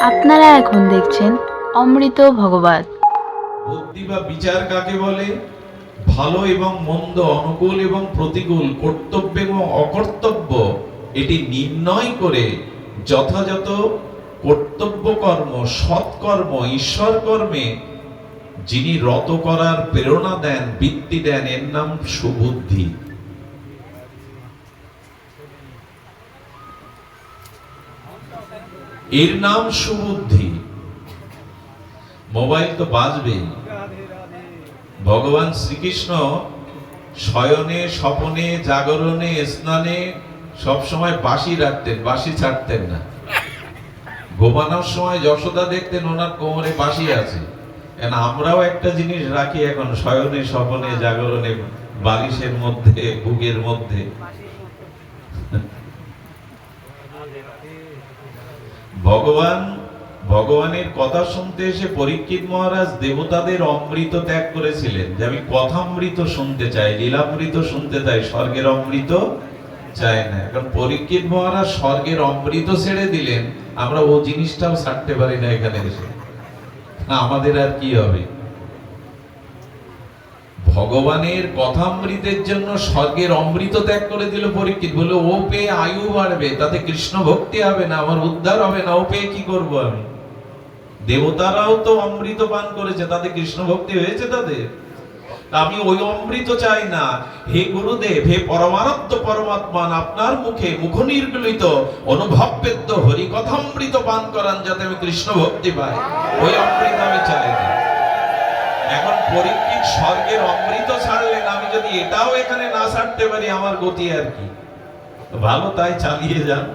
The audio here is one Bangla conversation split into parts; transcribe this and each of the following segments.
আপনারা এখন দেখছেন অমৃত ভগবত। বুদ্ধি বা বিচার কাকে বলে? ভালো এবং মন্দ, অনুকূল এবং প্রতিকূল, কর্তব্য এবং অকর্তব্য এটি নির্ণয় করে যথাযথ কর্তব্য কর্ম, সৎকর্ম, ঈশ্বর কর্মে যিনি রত করার প্রেরণা দেন, বৃত্তি দেন, এর নাম সুবুদ্ধি। এর নাম সুবুদ্ধি। মোবাইল তো বাজবেই। ভগবান শ্রীকৃষ্ণ শয়নে, স্বপনে, জাগরণে, স্নানে সবসময় বাঁশি রাখতেন, বাঁশি ছাড়তেন না। ঘুমানোর সময় যশোদা দেখতেন ওনার কোমরে বাঁশি আছে। কেন আমরাও একটা জিনিস রাখি এখন, শয়নে, স্বপনে, জাগরণে, বালিশের মধ্যে, বুকের মধ্যে। ভগবানের কথা শুনতে এসে পরীক্ষিত মহারাজ দেবতাদের অমৃত ত্যাগ করেছিলেন, যে আমি কথামৃত শুনতে চাই, লীলামৃত শুনতে চাই, স্বর্গের অমৃত চাই না। এখন পরীক্ষিত মহারাজ স্বর্গের অমৃত ছেড়ে দিলেন, আমরা ও জিনিসটাও ছাড়তে পারি না এখানে এসে। আমাদের আর কি হবে? ভগবানের কথামৃতের জন্য স্বর্গের অমৃত ত্যাগ করে দিল পরীক্ষিত। বলে ও পেয়ে আয়ু বাড়বে, তাতে কৃষ্ণ ভক্তি হবে না, আমার উদ্ধার হবে না, ও পেয়ে কি করবো আমি? দেবতারাও তো অমৃত পান করেছে, তাতে কৃষ্ণ ভক্তি হয়েছে তাদের। আমি ওই অমৃত চাই না। হে গুরুদেব, হে পরমারাধ্য পরমাত্মা, আপনার মুখে মুখ নির্গলিত অনুভববেদ্য হরি কথামৃত পান করান, যাতে আমি কৃষ্ণ ভক্তি পাই। ওই অমৃত আমি চাই না। এখন পরীক্ষিত স্বর্গের অমৃত ছাড়লেন, আমি যদি এটাও এখানে না ছাড়তে পারি, আমার গতি আর কি? ভালো, তাই চালিয়ে যান।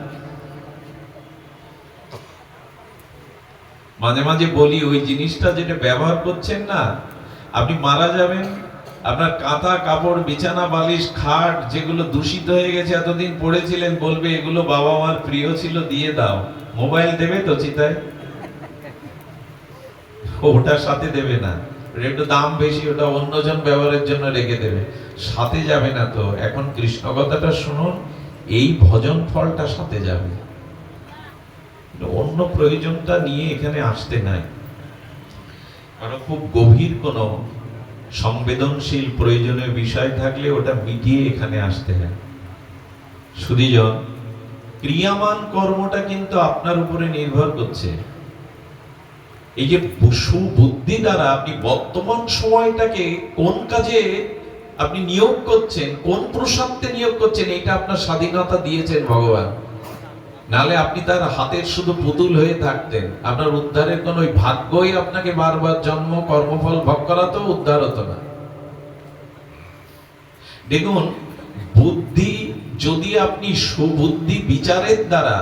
মাঝে মাঝে বলি, ওই জিনিসটা যেটা ব্যবহার করছেন না, আপনি মারা যাবেন, আপনার কাঁথা, কাপড়, বিছানা, বালিশ, খাট যেগুলো দূষিত হয়ে গেছে, এতদিন পড়েছিলেন, বলবে এগুলো বাবা মার প্রিয় ছিল, দিয়ে দাও। মোবাইল দেবে তো চিতায়? ওটার সাথে দেবে না, একটু দাম বেশি, ওটা অন্যজন ব্যবহারের জন্য রেখে দেবে, সাথে যাবে না তো। এখন কৃষ্ণ কথাটা শুনুন, এই ভজন ফলটা সাথে যাবে, অন্য প্রয়োজনটা নিয়ে এখানে আসতে নাই। কারণ খুব গভীর কোন সংবেদনশীল প্রয়োজনীয় বিষয় থাকলে ওটা মিটিয়ে এখানে আসতে হয়। সুধীজন, ক্রিয়ামান কর্মটা কিন্তু আপনার উপরে নির্ভর করছে। এই যে সুবুদ্ধি দ্বারা আপনি বর্তমান সময়টাকে কোন কাজে আপনি নিয়োগ করছেন, কোন প্রসাদে নিয়োগ করছেন, এটা আপনার স্বাধীনতা দিয়েছেন ভগবান। নালে আপনি তার হাতের শুধু পুতুল হয়ে থাকতেন, আপনার উদ্ধারের কোন ওই ভাগ্যই আপনাকে বারবার জন্ম কর্মফল ভোগ করাতো, উদ্ধার হতো না। দেখুন, বুদ্ধি যদি আপনি সুবুদ্ধি বিচারের দ্বারা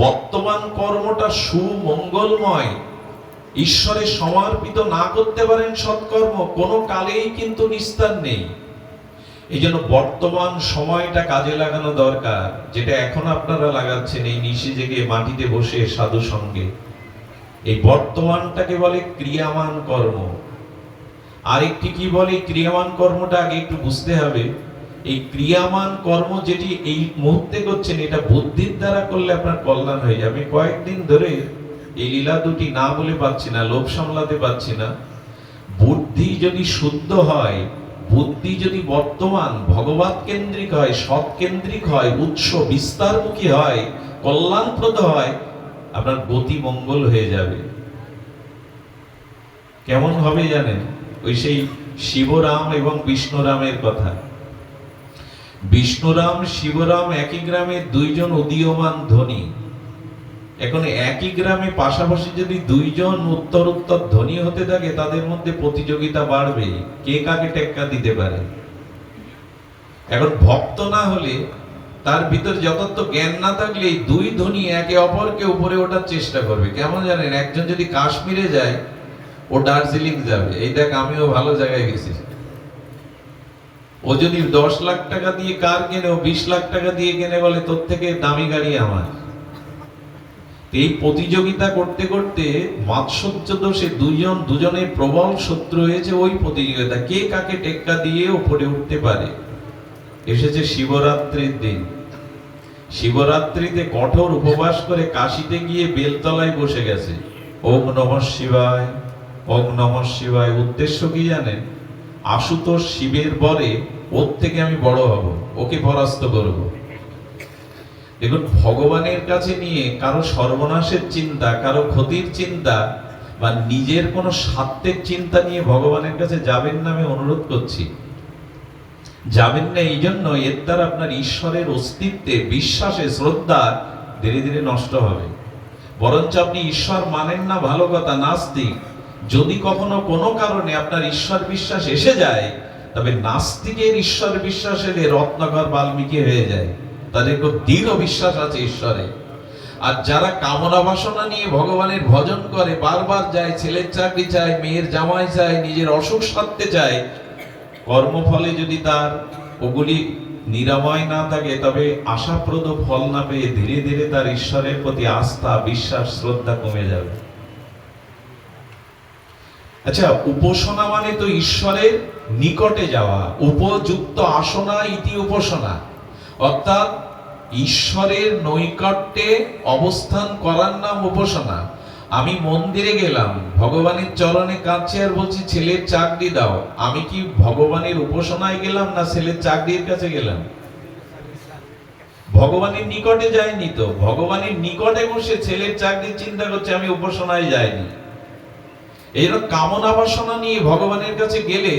বর্তমান কর্মটা সুমঙ্গলময়, ঈশ্বরে সমর্পিত না করতে পারেন, সৎকর্ম কোনো কালেই কিন্তু নিস্তার নেই। এই জন্য বর্তমান সময়টা কাজে লাগানো দরকার, যেটা এখন আপনারা লাগাচ্ছেন এই নিশে জেগে মাটিতে বসে সাধু সঙ্গে। এই বর্তমানটাকে বলে ক্রিয়ামান কর্ম। আরেকটি কি বলে? ক্রিয়ামান কর্মটা আগে একটু বুঝতে হবে। এই ক্রিয়ামান কর্ম যেটি এই মুহূর্তে করছেন, এটা বুদ্ধির দ্বারা করলে আপনার কল্যাণ হয়ে যাবে। কয়েকদিন ধরে এই লীলা দুটি না বলে পাচ্ছি না, লোভ সামলাতে পাচ্ছি না। বুদ্ধি যদি শুদ্ধ হয়, বুদ্ধি যদি বর্তমান ভগবত কেন্দ্রিক হয়, সৎ কেন্দ্রিক হয়, উৎস বিস্তারমুখী হয়, কল্যাণপ্রদ হয়, আপনার গতি মঙ্গল হয়ে যাবে। কেমন হবে জানেন? ওই সেই শিবরাম এবং বিষ্ণুরামের কথা। বিষ্ণুরাম শিবরাম একই গ্রামে দুইজন উদীয়মান ধনী। এখন একই গ্রামে পাশাপাশি যদি দুইজন উত্তর উত্তর ধনী হতে থাকে, তাদের মধ্যে প্রতিযোগিতা বাড়বে, কে কাকে টেক্কা দিতে পারে। এখন ভক্ত না হলে, তার ভিতর যথার্থ জ্ঞান না থাকলে, এই দুই ধনী একে অপরকে উপরে ওঠার চেষ্টা করবে। কেমন জানেন? একজন যদি কাশ্মীরে যায়, ও দার্জিলিং যাবে। এই দেখ, আমিও ভালো জায়গায় গেছি। ও যদি 10 লাখ টাকা দিয়ে কার কেনে, ও 20 লাখ টাকা দিয়ে কেনে, বলে তোর থেকে দামি গাড়ি আমার। এই প্রতিযোগিতা করতে করতে মাৎসর্য দোষে দুজনের প্রবল শত্রু হয়েছে। ওই প্রতিযোগিতা, কে কাকে টেক্কা দিয়ে উপরে উঠতে পারে। এসেছে শিবরাত্রির দিন। শিবরাত্রিতে কঠোর উপবাস করে কাশিতে গিয়ে বেলতলায় বসে গেছে। ওম নমঃ শিবায়, ওম নমঃ শিবায়। উদ্দেশ্য কি জানেন? আশুতোষ শিবের বরে ওর থেকে আমি বড় হব, ওকে পরাস্ত করব। দেখুন, ভগবানের কাছে নিয়ে কারো সর্বনাশের চিন্তা, কারো ক্ষতির চিন্তা বা নিজের কোনো স্বার্থের চিন্তা নিয়ে ভগবানের কাছে যাবেন না, আমি অনুরোধ করছি। যাবেন না এই জন্য, এর দ্বারা আপনার ঈশ্বরের অস্তিত্বে, বিশ্বাসে, শ্রদ্ধা ধীরে ধীরে নষ্ট হবে। বরঞ্চ আপনি ঈশ্বর মানেন না, ভালো কথা, নাস্তিক। যদি কখনো কোনো কারণে আপনার ঈশ্বর বিশ্বাস এসে যায়, তবে নাস্তিকের ঈশ্বর বিশ্বাস এলে রত্নাকর বাল্মীকি হয়ে যায়। তাদের খুব দৃঢ় বিশ্বাস আছে ঈশ্বরে। আর যারা কামনা বাসনা নিয়ে ভগবানের ভজন করে, বারবার যায়, ছেলের চাকরি চায়, মেয়ের জামাই চায়, নিজের অসুখ সারতে চায়, কর্মফলে যদি তার ওগুলি নিরাময় না থাকে, তবে আশাপ্রদ ফল না পেয়ে ধীরে ধীরে তার ঈশ্বরের প্রতি আস্থা, বিশ্বাস, শ্রদ্ধা কমে যাবে। আচ্ছা, উপাসনা মানে তো ঈশ্বরের নিকটে যাওয়া। উপযুক্ত আসনা ইতি উপাসনা, অর্থাৎ ঈশ্বরের নৈকট্যে অবস্থান করার নাম উপাসনা। আমি মন্দিরে গেলাম, ভগবানের চরণে কাঁদছি আর বলছি ছেলের চাকরি দাও, আমি কি ভগবানের উপাসনায় গেলাম না ছেলের চাকরির কাছে গেলাম? ভগবানের নিকটে যায়নি তো। ভগবানের নিকটে বসে ছেলের চাকরির চিন্তা করছে, আমি উপাসনায় যাইনি। এইরকম কামনা বাসনা নিয়ে ভগবানের কাছে গেলে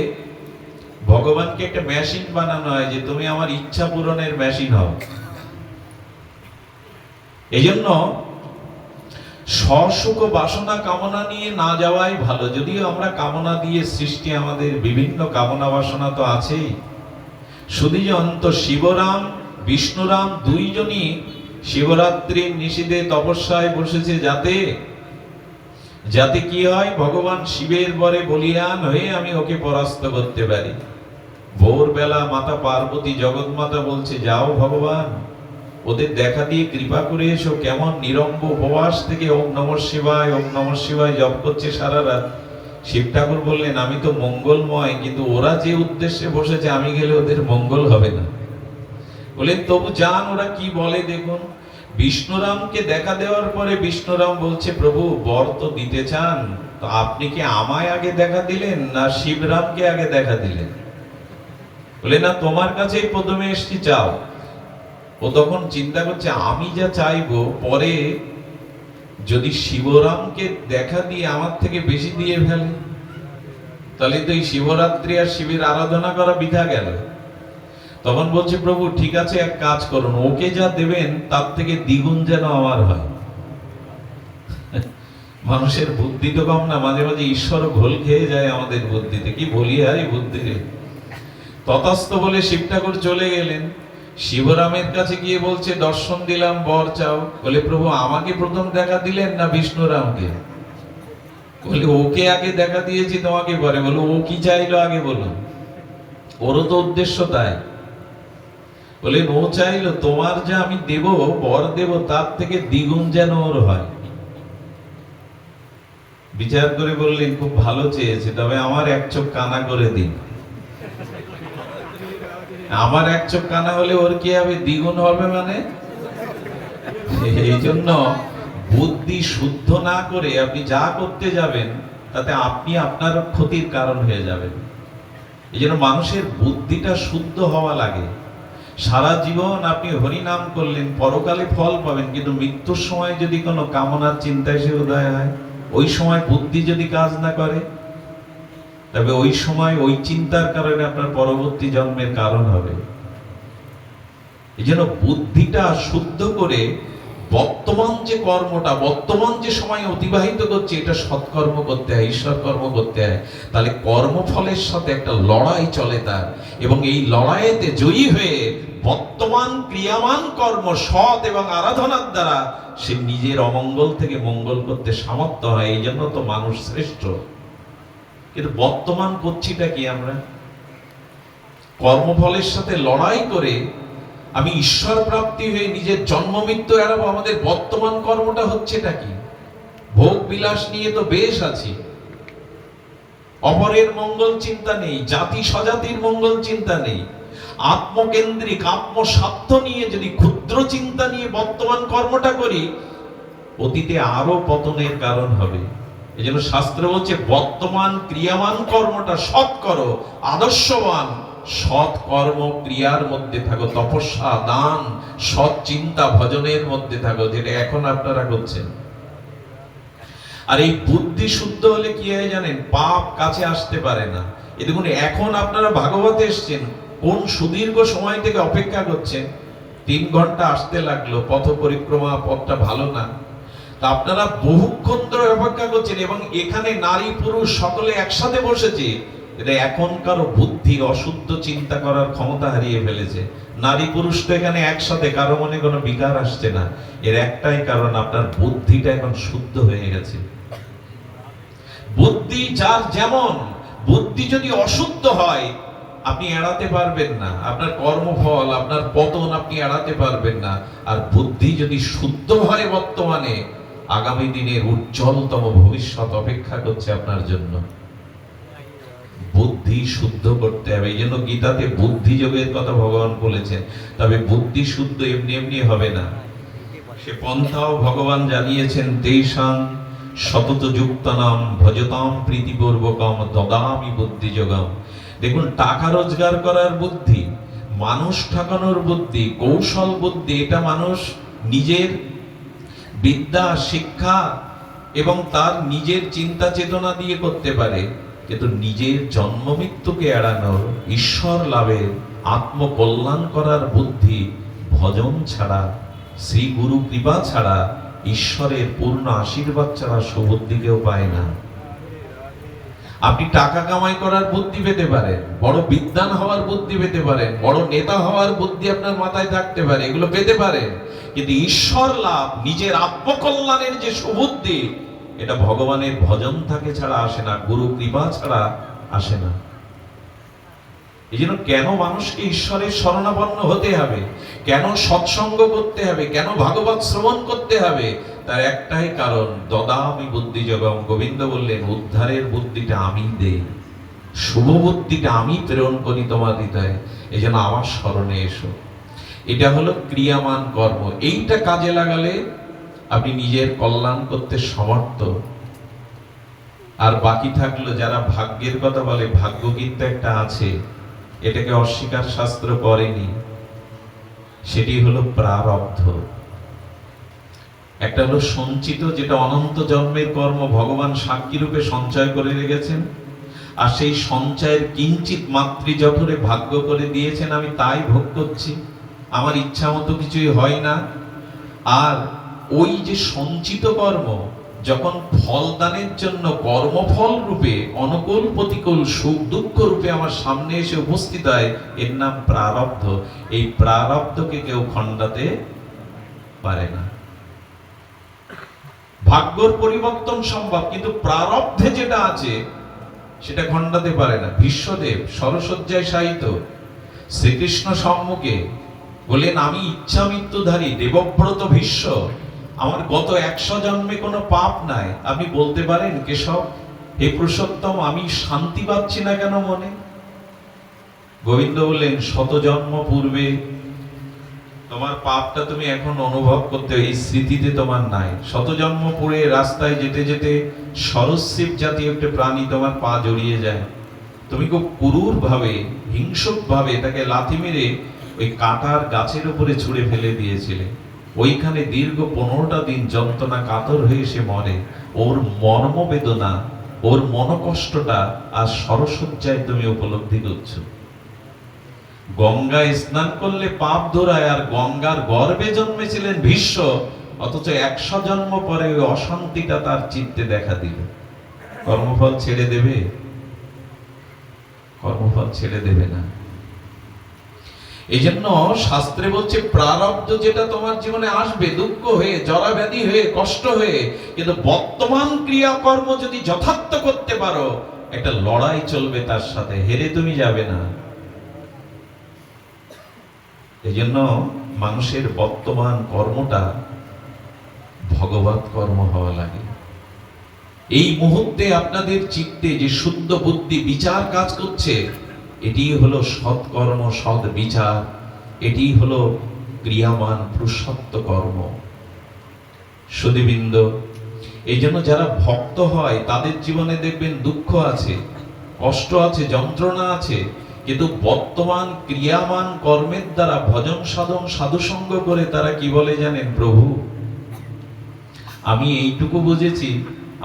ভগবানকে একটা মেশিন বানানো হয় যে তুমি আমার ইচ্ছা পূরণের মেশিন হও। এই জন্য স্বসুখ বাসনা কামনা নিয়ে না যাওয়াই ভালো। যদিও আমরা কামনা দিয়ে সৃষ্টি, আমাদের বিভিন্ন কামনা বাসনা তো আছেই। শুধু যে অন্ত শিবরাম বিষ্ণুরাম দুইজনই শিবরাত্রির নিশীথে তপস্যায় বসেছে, যাতে কি হয়, ভগবান শিবের বরে বলিয়ান হয়ে আমি ওকে পরাস্ত করতে পারি। ভোরবেলা মাতা পার্বতী জগৎমাতা বলছে, যাও ভগবান, ওদের দেখা দিয়ে কৃপা করে এসো। কেমন নিরম্ব উপবাস থেকে ওম নমঃ শিবায়, ওম নমঃ শিবায় জপ করছে সারা রাত। শিব ঠাকুর বললেন, আমি তো মঙ্গলময়, কিন্তু ওরা যে উদ্দেশ্যে বসেছে আমি গেলে ওদের মঙ্গল হবে না। বললেন তবু যান, ওরা কি বলে দেখুন। বিষ্ণুরামকে দেখা দেওয়ার পরে বিষ্ণুরাম বলছে, প্রভু বর তো দিতে চান, তো আপনি কি আমায় আগে দেখা দিলেন না শিবরামকে আগে দেখা দিলেন? বলে না, তোমার কাছেই প্রথমে এসছি, চাও। ও তখন চিন্তা করছে, আমি যা চাইবো পরে যদি শিবরামকে দেখা দিয়ে আমার থেকে বেশি দিয়ে ফেলে, তাহলে তো এই শিবরাত্রি আর শিবের আরাধনা করা বৃথা গেল। তখন বলছে, প্রভু ঠিক আছে, এক কাজ করুন, ওকে যা দেবেন তার থেকে দ্বিগুণ যেন আমার হয়। মানুষের বুদ্ধি তো কম না, মাঝে মাঝে ঈশ্বর ঘোল খেয়ে যায় আমাদের বুদ্ধিতে। কি বলি আর এই বুদ্ধি রে। তথাস্থ বলে শিব ঠাকুর চলে গেলেন। শিবরামের কাছে গিয়ে বলছে, দর্শন দিলাম, বর চাও। বলে, প্রভু আমাকে প্রথম দেখা দিলেন না বিষ্ণুরামকে? বলে, ওকে আগে দেখা দিয়েছি, তোমাকে পরে। বলো, ও কি চাইলো আগে বলুন, ওরও তো উদ্দেশ্য তাই। বলে, ও চাইলো তোমার যা আমি দেব, বর দেব, তার থেকে দ্বিগুণ যেন ওর হয়। বিচার করে বললেন, খুব ভালো চেয়েছে, তবে আমার এক চোখ কানা করে দিন। আমার এক চোখ কানা হলে ওর কি হবে? দ্বিগুণ হবে। মানে এই জন্য বুদ্ধি শুদ্ধ না করে আপনি যা করতে যাবেন, তাতে আপনি আপনার ক্ষতির কারণ হয়ে যাবেন। এই জন্য মানুষের বুদ্ধিটা শুদ্ধ হওয়া লাগে। সারা জীবন আপনি হরিনাম করলেন, পরকালে ফল পাবেন, কিন্তু মৃত্যুর সময় যদি কোনো কামনার চিন্তা এসে উদয় হয়, ওই সময় বুদ্ধি যদি কাজ না করে, তবে ওই সময় ওই চিন্তার কারণে আপনার পরবর্তী জন্মের কারণ হবে। এই জন্য বুদ্ধিটা শুদ্ধ করে বর্তমান যে কর্মটা, বর্তমান যে সময় অতিবাহিত করছে, এটা সৎকর্ম করতে হয়, ঈশ্বর কর্ম করতে হয়। তাহলে কর্মফলের সাথে একটা লড়াই চলে তার, এবং এই লড়াইতে জয়ী হয়ে বর্তমান ক্রিয়ামান কর্ম সৎ এবং আরাধনার দ্বারা সে নিজের অমঙ্গল থেকে মঙ্গল করতে সামর্থ্য হয়। এই জন্য তো মানুষ শ্রেষ্ঠ। কিন্তু বর্তমান করছিটা কি? আমরা কর্মফলের সাথে লড়াই করে আমি ঈশ্বর প্রাপ্তি হয়ে নিজের জন্ম মৃত্যু এড়াবো। আমাদের বর্তমান কর্মটা হচ্ছেটা কি? ভোগ বিলাস নিয়ে তো বেশ আছি, অপরের মঙ্গল চিন্তা নেই, জাতি স্বজাতির মঙ্গল চিন্তা নেই। আত্মকেন্দ্রিক, আত্মস্বার্থ নিয়ে যদি ক্ষুদ্র চিন্তা নিয়ে বর্তমান কর্মটা করি, অতীতে আরো পতনের কারণ হবে। এই জন্য শাস্ত্র বলছে বর্তমান ক্রিয়ামান কর্মটা সৎ করো, আদর্শবান সৎ কর্ম ক্রিয়ার মধ্যে থাকো, তপস্যা, দান, সৎ চিন্তা, ভজনের মধ্যে থাকো, যেটা এখন আপনারা করছেন। আর এই বুদ্ধি শুদ্ধ হলে কি হয় জানেন? পাপ কাছে আসতে পারে না। এ দেখুন, এখন আপনারা ভাগবতে এসছেন, কোন সুদীর্ঘ সময় থেকে অপেক্ষা করছেন, 3 ঘন্টা আসতে লাগলো, পথ পরিক্রমা, পথটা ভালো না, তা আপনারা বহুক্ষণ ধরে অপেক্ষা করছেন, এবং এখানে নারী পুরুষ সকলে একসাথে বসেছে। এটা এখনকার বুদ্ধি অশুদ্ধ চিন্তা করার ক্ষমতা হারিয়ে ফেলেছে। নারী পুরুষ তো এখানে একসাথে, কারো মনে কোনো বিকার আসছে না। এর একটাই কারণ, আপনার বুদ্ধিটা এখন শুদ্ধ হয়ে গেছে। বুদ্ধি যার যেমন, বুদ্ধি যদি অশুদ্ধ হয় আপনি এড়াতে পারবেন না, আপনার কর্মফল, আপনার পতন আপনি এড়াতে পারবেন না। আর বুদ্ধি যদি শুদ্ধ হয়, বর্তমানে আগামী দিনের উজ্জ্বলতম ভবিষ্যৎ অপেক্ষা করছে আপনার জন্য। বুদ্ধি শুদ্ধ করতে হবে। এই জন্য গীতাতে বুদ্ধি যোগের কথা ভগবান বলেছেন। তবে বুদ্ধি শুদ্ধ এমনি এমনি হবে না, সে পন্থাও ভগবান জানিয়েছেন। তেষাং সতত যুক্তানাম ভজতাম প্রীতিপূর্বকম দদামি বুদ্ধি যোগম। দেখুন, টাকা রোজগার করার বুদ্ধি, মানুষ ঠকানোর বুদ্ধি, কৌশল বুদ্ধি, এটা মানুষ নিজের বিদ্যা, শিক্ষা এবং তার নিজের চিন্তা চেতনা দিয়ে করতে পারে। কিন্তু নিজের জন্ম মৃত্যুকে এড়ানোর, ঈশ্বর লাভের, আত্মকল্যাণ করার বুদ্ধি ভজন ছাড়া, শ্রী গুরু কৃপা ছাড়া, ঈশ্বরের পূর্ণ আশীর্বাদ ছাড়া সুবুদ্ধি কেউ পায় না। আপনি টাকা কামাই করার বুদ্ধি পেতে পারেন, বড় বিদ্বান হওয়ার বুদ্ধি পেতে পারেন, বড় নেতা হওয়ার বুদ্ধি আপনার মাথায় থাকতে পারে, এগুলো পেতে পারেন। কিন্তু ঈশ্বর লাভ, নিজের আত্মকল্যাণের যে সুবুদ্ধি, এটা ভগবানের ভজন থাকে ছাড়া আসে না, গুরু কৃপা ছাড়া আসে না। এই জন্য কেন মানুষকে ঈশ্বরের শরণাপন্ন হতে হবে, কেন সৎসঙ্গ করতে হবে, কেন ভাগবত শ্রবণ করতে হবে, তার একটাই কারণ, দদামি বুদ্ধি যোগম। গোবিন্দ বললেন, উদ্ধারের বুদ্ধিটা আমি দেই, শুভ বুদ্ধিটা আমি প্রেরণ করি তোমার হৃদয়ে, এই জন্য আমার স্মরণে এসো। এটা হলো ক্রিয়ামান কর্ম। এইটা কাজে লাগালে আপনি নিজের কল্যাণ করতে সমর্থ। আর বাকি থাকলো, যারা ভাগ্যের কথা বলে, ভাগ্য কিন্তু একটা আছে, এটাকে অস্বীকার শাস্ত্র করেনি। সেটি হলো প্রারব্ধ। একটা হলো সঞ্চিত, যেটা অনন্ত জন্মের কর্ম ভগবান সাক্ষী রূপে সঞ্চয় করে রেখেছেন, আর সেই সঞ্চয়ের কিঞ্চিত মাতৃ জঠরে ভাগ্য করে দিয়েছেন, আমি তাই ভোগ করছি, আমার ইচ্ছা মতো কিছুই হয় না। আর ওই যে সঞ্চিত কর্ম যখন ফলদানের জন্য কর্মফল রূপে, অনুকূল প্রতিকূল, সুখ দুঃখ রূপে আমার সামনে এসে উপস্থিত হয়, এর নাম প্রারব্ধ। এই প্রারব্ধকে কেউ খণ্ডাতে পারে না। ভাগ্যর পরিবর্তন সম্ভব, কিন্তু প্রারব্ধে যেটা আছে সেটা খণ্ডাতে পারে না। ভীষ্মদেব সরসজ্জায় শায়িত, শ্রীকৃষ্ণ সম্মুখে বলেন, আমি ইচ্ছা মৃত্যুধারী দেবব্রত ভীষ্ম, আমার গত 100 জন্মে কোনো পাপ নাই। আপনি বলতে পারেন, কেশব হে পুরুষোত্তম, আমি শান্তি পাচ্ছি না কেন মনে? গোবিন্দ বললেন, 100 জন্ম পূর্বে তোমার পাপটা তুমি এখন অনুভব করতে, এই স্মৃতিতে তোমার নাই। 100 জন্ম পূর্বে রাস্তায় যেতে যেতে সরস্বীপ জাতীয় একটা প্রাণী তোমার পা জড়িয়ে যায়, তুমি খুব ক্রূর ভাবে, হিংসুক ভাবে তাকে লাথি মেরে ওই কাঁটার গাছের উপরে ছুঁড়ে ফেলে দিয়েছিলে। ওইখানে দীর্ঘ 15টা দিন যন্ত্রণা কাতর হয়ে সে মরে। ওর মর্মবেদনা, ওর মনকষ্টটা আজ সরসজ্জায় তুমি উপলব্ধি করছো। গঙ্গায় স্নান করলে পাপ ধরায়, আর গঙ্গার গর্ভে জন্মেছিলেন ভীষ্ম, অথচ 100 জন্ম পরে ওই অশান্তিটা তার চিত্তে দেখা দিল। কর্মফল ছেড়ে দেবে? কর্মফল ছেড়ে দেবে না। এই জন্য শাস্ত্রে বলছে, প্রারব্ধ যেটা তোমার জীবনে আসবে, দুঃখ হয়ে, জরাব্যাধি হয়ে, কষ্ট হয়ে, কিন্তু বর্তমান ক্রিয়াকর্ম যদি যথার্থ করতে পারো, একটা লড়াই চলবে তার সাথে, হেরে তুমি যাবে না। এই জন্য মানুষের বর্তমান কর্মটা ভগবত কর্ম হওয়া লাগে। এই মুহূর্তে আপনাদের চিত্তে যে শুদ্ধ বুদ্ধি বিচার কাজ করছে, এটি হলো সৎকর্ম, সৎ বিচার, এটি হলো ক্রিয়ামান পুরুষত্ব কর্ম। সুধীবৃন্দ, এই জন্য যারা ভক্ত হয় তাদের জীবনে দেখবেন দুঃখ আছে, কষ্ট আছে, যন্ত্রণা আছে, কিন্তু বর্তমান ক্রিয়ামান কর্মের দ্বারা ভজন সাধন সাধুসঙ্গ করে তারা কি বলে জানেন? প্রভু, আমি এইটুকু বুঝেছি,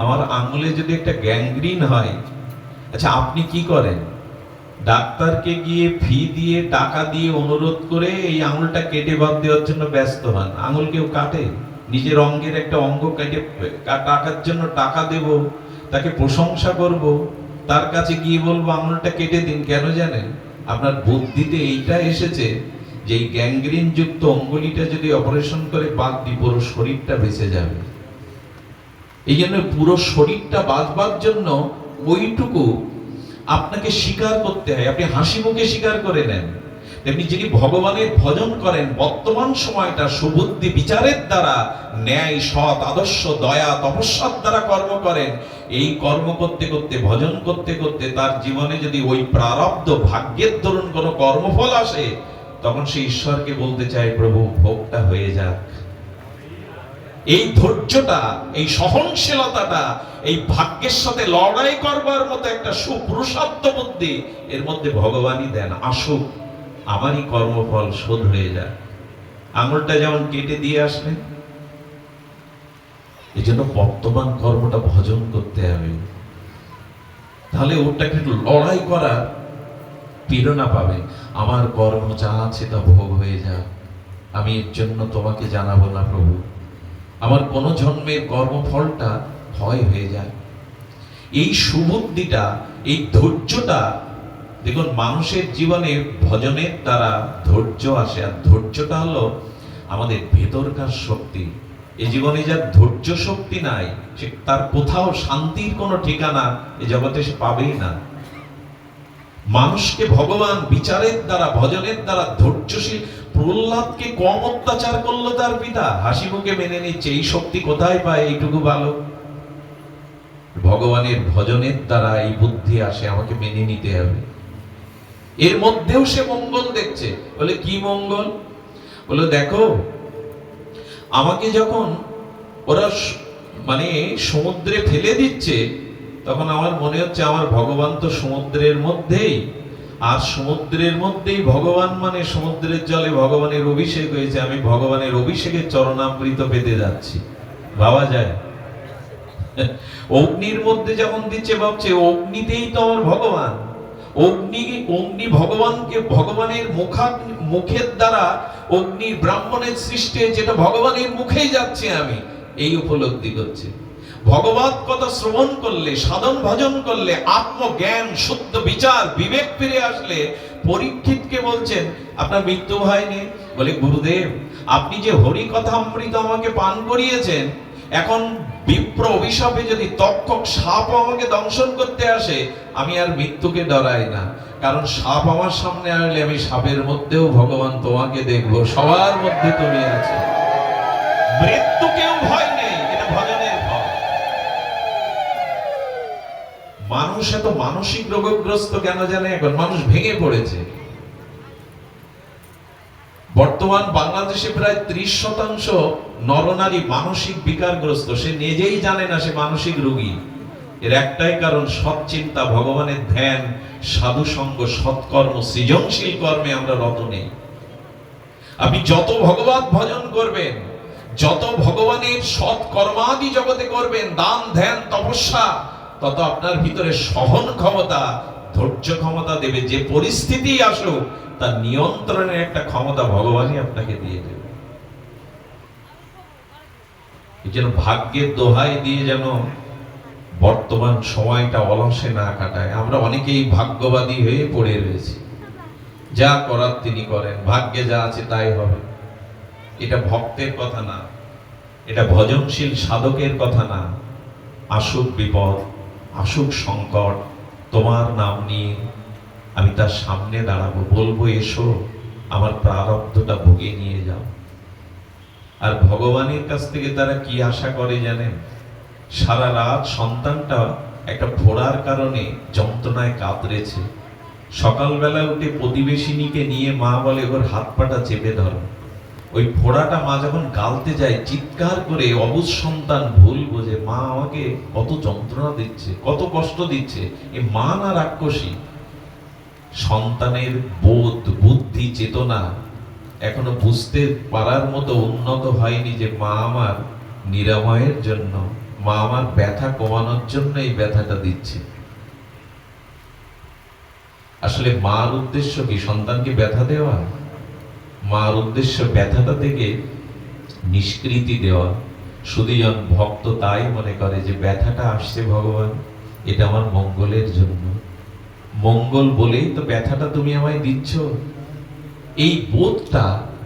আমার আঙুলে যদি একটা গ্যাংগ্রিন হয়, আচ্ছা আপনি কি করেন? ডাক্তারকে গিয়ে ফি দিয়ে, টাকা দিয়ে অনুরোধ করে এই আঙুলটা কেটে বাদ দেওয়ার জন্য ব্যস্ত হন। আঙুল কেউ কাটে? নিজের অঙ্গের একটা অঙ্গ কেটে টাকার জন্য টাকা দেব, তাকে প্রশংসা করব, তার কাছে গিয়ে বলবো আঙুলটা কেটে দিন। কেন জানেন? আপনার বুদ্ধিতে এইটা এসেছে যে এই গ্যাংগ্রিন যুক্ত অঙ্গুলিটা যদি অপারেশন করে বাদ দিই, পুরো শরীরটা বেঁচে যাবে। এই জন্য পুরো শরীরটা বাঁচবার জন্য ওইটুকু আপনাকে স্বীকার করতে হয়। আপনি হাসি মুখে স্বীকার করে নেন। তেমনি যিনি ভগবানের ভজন করেন, বর্তমান সময়টা সুবুদ্ধি বিচারের দ্বারা, ন্যায়, সৎ, আদর্শ, দয়া, তপস্যার দ্বারা কর্ম করেন, এই কর্ম করতে করতে, ভজন করতে করতে তার জীবনে যদি ওই প্রারব্ধ ভাগ্যের দরুন কোনো কর্মফল আসে, তখন সে ঈশ্বরকে বলতে চায়, প্রভু ভোগটা হয়ে যাক। এই ধৈর্যটা, এই সহনশীলতাটা, এই ভাগ্যের সাথে লড়াই করবার মতো একটা সুপুরুষার্থ বুদ্ধি এর মধ্যে ভগবানই দেন। আসুক, আমারই কর্মফল শোধ হয়ে যায়। আঙুলটা যেমন কেটে দিয়ে আসলেন, এই জন্য বর্তমান কর্মটা ভজন করতে হবে, তাহলে ওটাকে লড়াই করার প্রেরণা পাবে। আমার কর্ম যা আছে তা ভোগ হয়ে যায়, আমি এর জন্য তোমাকে জানাবো না প্রভু। আমার কোন জন্মের কর্মফলটা ক্ষয় হয়ে যায়। এই সুবুদ্ধিটা, এই ধৈর্যটা, দেখুন মানুষের জীবনে ভজনের দ্বারা ধৈর্য আসে। আর ধৈর্যটা হলো আমাদের ভেতরকার শক্তি। এই জীবনে যার ধৈর্য শক্তি নাই, সে তার কোথাও শান্তির কোনো ঠিকানা এই জগতে সে পাবেই না। মানুষকে ভগবান বিচারের দ্বারা, ভজনের দ্বারা ধৈর্যশীল। প্রহ্লাদকে কম অত্যাচার করলো তার পিতা, হাসি মুখে মেনে নিচ্ছে। এই শক্তি কোথায় পায়? এইটুকু ভালো ভগবানের ভজনের দ্বারা এই বুদ্ধি আসে, আমাকে মেনে নিতে হবে। এর মধ্যেও সে মঙ্গল দেখছে। বলে কি মঙ্গল? বলে দেখো, আমাকে যখন ওরা মানে সমুদ্রে ফেলে দিচ্ছে, তখন আমার মনে হচ্ছে আমার ভগবান তো সমুদ্রের মধ্যেই, আর সমুদ্রের মধ্যেই ভগবান, মানে সমুদ্রের জলে ভগবানের অভিষেক হয়েছে, আমি ভগবানের অভিষেকের চরণামৃত পেতে যাচ্ছি। ভাবা যায়? অগ্নির মধ্যে যখন দিচ্ছে, ভাবছে অগ্নিতেই তো আমার ভগবান। অগ্নি ভগবানকে, ভগবানের মুখের দ্বারা অগ্নি ব্রাহ্মণের সৃষ্টি, যেটা ভগবানের মুখেই যাচ্ছে আমি, এই উপলব্ধি করছে। ভগবত কথা শ্রবণ করলে, সাধন ভজন করলে, আত্মজ্ঞান, শুদ্ধ বিচার, বিবেক ফিরে আসলে পরীক্ষিতকে বলছেন আপনার মৃত্যু হয়নি। বলে গুরুদেব, আপনি যে হরি কথা অমৃত আমাকে পান করিয়েছেন, এখন বিপ্র অভিশাপে যদি তক্ষক সাপ আমাকে দংশন করতে আসে, আমি আর মৃত্যুকে ডরাই না, কারণ সাপ আমার সামনে আসলে আমি সাপের মধ্যেও ভগবান তোমাকে দেখবো, সবার মধ্যে তুমি আছো। মৃত্যুকেও ভয় নেই, এটা ভজনের ফল। মানুষ এত মানসিক রোগগ্রস্ত কেন জানে? এখন মানুষ ভেঙে পড়েছে। বর্তমান বাংলাদেশে প্রায় 30% নরনারী মানসিক বিকারগ্রস্ত। সে নিজেই জানে না সে মানসিক রোগী। এর একটাই কারণ, সৎ চিন্তা, ভগবানের ধ্যান, সাধু সঙ্গ, সৎকর্ম, সৃজনশীল কর্মে আমরা রত নেই। আপনি যত ভগবত ভজন করবেন, যত ভগবানের সৎ কর্মাদি জগতে করবেন, দান, ধ্যান, তপস্যা, তত আপনার ভিতরে সহন ক্ষমতা, ধৈর্য ক্ষমতা দেবে। যে পরিস্থিতি আসুক তার নিয়ন্ত্রণের একটা ক্ষমতা ভগবানই আপনাকে দিয়ে দেবে। এই জন্য ভাগ্যের দোহাই দিয়ে যেন বর্তমান সময়টা অলসে না কাটায়। আমরা অনেকেই ভাগ্যবাদী হয়ে পড়ে রয়েছি, যা করার তিনি করেন, ভাগ্যে যা আছে তাই হবে। এটা ভক্তের কথা না, এটা ভজনশীল সাধকের কথা না। আসুক বিপদ, আসুক সংকট, তোমার নাম নিয়ে আমি তার সামনে দাঁড়াবো, বলবো এসো আমার প্রারব্ধটা ভুগে নিয়ে যাও। আর ভগবানের কাছ থেকে তারা কি আশা করে জানেন? সারা রাত সন্তানটা একটা ফোড়ার কারণে যন্ত্রণায় কাতরেছে, সকালবেলা উঠে প্রতিবেশিনীকে নিয়ে মা বলে ওর হাত পাটা চেপে ধরো। ওই ফোড়াটা মা যখন গালতে যায় চিৎকার করে, অবুঝ সন্তান ভুল বোঝে মা আমাকে কত যন্ত্রণা দিচ্ছে, কত কষ্ট দিচ্ছে। এ মা না রাক্ষসী? সন্তানের বোধ, বুদ্ধি, চেতনা এখনো বুঝতে পারার মতো উন্নত হয়নি যে মা আমার নিরাময়ের জন্য, মা আমার ব্যথা কমানোর জন্য এই ব্যথাটা দিচ্ছে। আসলে মার উদ্দেশ্য কি? সন্তানকে ব্যথা দেওয়া? মার উদ্দেশ্য ব্যথাটা থেকে নিষ্কৃতি দেওয়া। সুধীজন ভক্ত তাই মনে করে যে ব্যথাটা আসছে ভগবান, এটা আমার মঙ্গলের জন্য, মঙ্গল বলেই তো ব্যথাটা তুমি আমায় দিচ্ছ। এই বোধটা,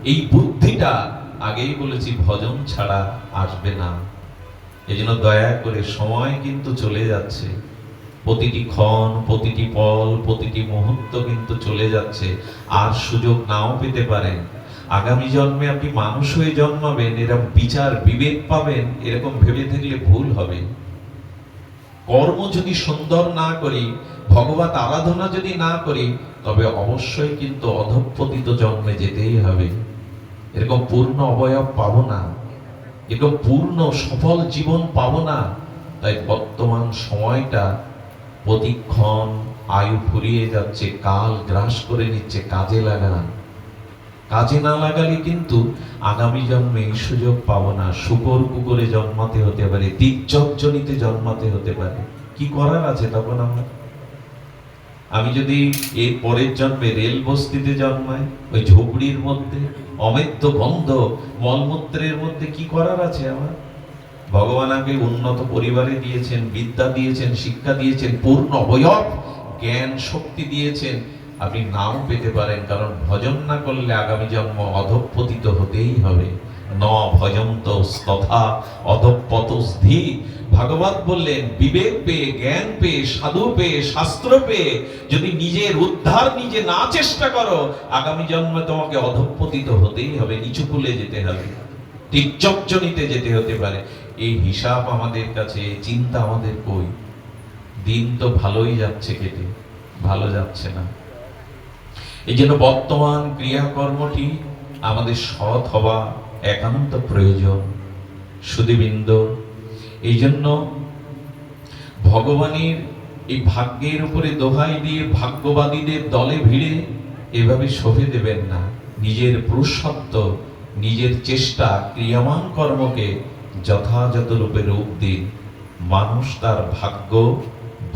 এই বুদ্ধিটা আগেই বলেছি ভজন ছাড়া আসবে না। এজন্য দয়া করে, সময় কিন্তু চলে যাচ্ছে, প্রতিটি ক্ষণ, প্রতিটি পল, প্রতিটি মুহূর্ত কিন্তু চলে যাচ্ছে, আর সুযোগ নাও পেতে পারেন। আগামী জন্মে আপনি মানুষ হয়ে জন্মাবেন, এরকম বিচার বিবেক পাবেন, এরকম ভেবে থাকলে ভুল হবে। কর্ম যদি সুন্দর না করি, ভগবত আরাধনা যদি না করি, তবে অবশ্যই কিন্তু অধঃপতিত জন্মে যেতেই হবে। এরকম পূর্ণ অবয়ব পাবো না, এরকম পূর্ণ সফল জীবন পাবো না। তাই বর্তমান সময়টা প্রতিক্ষণ আয়ু ফুরিয়ে যাচ্ছে, কাল গ্রাস করে নিচ্ছে, কাজে লাগান। কাজে না লাগালে কিন্তু আগামী জন্মে এই সুযোগ পাবো না। শুকর কুকুরে জন্মাতে হতে পারে, দিগ্জনিতে জন্মাতে হতে পারে। কি করার আছে তখন আমার? আমি যদি এর পরের জন্মে রেল বস্তিতে জন্মাই, ওই ঝুপড়ির মধ্যে, অমেদ্য গন্ধ মলমূত্রের মধ্যে, কি করার আছে আমার? ভগবান আমাকে উন্নত পরিবারে দিয়েছেন, বিদ্যা দিয়েছেন, শিক্ষা দিয়েছেন, পূর্ণ অবয়ব জ্ঞান শক্তি দিয়েছেন। আপনি নাও পেতে পারেন, কারণ ভজন না করলে আগামী জন্ম অধঃপতিত হতেই হবে। ন ভজন্ত তথা অধঃপতস্ধি। ভাগবত বললেন, বিবেক পেয়ে, জ্ঞান পেয়ে, সাধু পেয়ে, শাস্ত্র পেয়ে যদি নিজের উদ্ধার নিজে না চেষ্টা করো, আগামী জন্মে তোমাকে অধঃপতিত হতেই হবে, নিচু কুলে যেতে হবে, তীর্যকজনিতে যেতে হতে পারে। এই হিসাব আমাদের কাছে, চিন্তা আমাদের কই? দিন তো ভালোই যাচ্ছে কেটে, ভালো যাচ্ছে না। এই জন্য বর্তমান ক্রিয়াকর্মটি আমাদের সৎ হওয়া একান্ত প্রয়োজন। সুধীবৃন্দ, এই জন্য ভগবানের এই ভাগ্যের উপরে দোহাই দিয়ে ভাগ্যবাদীদের দলে ভিড়ে এভাবে সঁপে দেবেন না। নিজের পুরুষত্ব, নিজের চেষ্টা, ক্রিয়ামান কর্মকে যথাযথ রূপে রূপ দিন। মানুষ তার ভাগ্য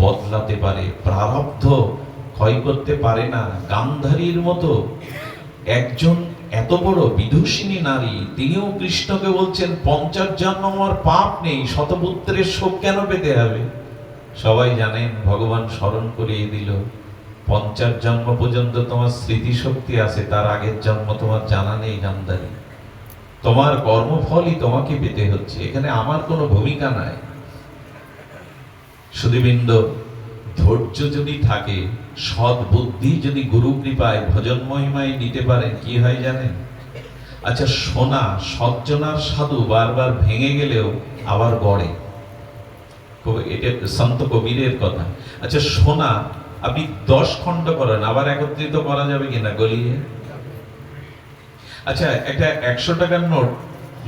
বদলাতে পারে, প্রারব্ধ ক্ষয় করতে পারে না। গান্ধারীর মতো একজন এত বড় বিদুষিনী নারী, তিনিও কৃষ্ণকে বলছেন 50 জন্ম আমার পাপ নেই, শতপুত্রের শোক কেন পেতে হবে? সবাই জানেন, ভগবান স্মরণ করিয়ে দিল, 50 জন্ম পর্যন্ত তোমার স্মৃতিশক্তি আছে, তার আগের জন্ম তোমার জানা নেই গান্ধারী। তোমার কর্মফলই তোমাকে পেতে হচ্ছে, এখানে আমার কোনো ভূমিকা নাই। সুধীবৃন্দ, ধৈর্য যদি থাকে, সৎ বুদ্ধি যদি গুরু কৃপায় ভজন মহিমায় নিতে পারেন, কি হয় জানেন? আচ্ছা, সোনা সজ্জনার সাধু বারবার ভেঙে গেলেও আবার গড়ে, এটা সন্ত কবিরের কথা। আচ্ছা, সোনা আপনি 10 খণ্ড করেন, আবার একত্রিত করা যাবে কিনা গলিয়ে? আচ্ছা, একটা 100 টাকার নোট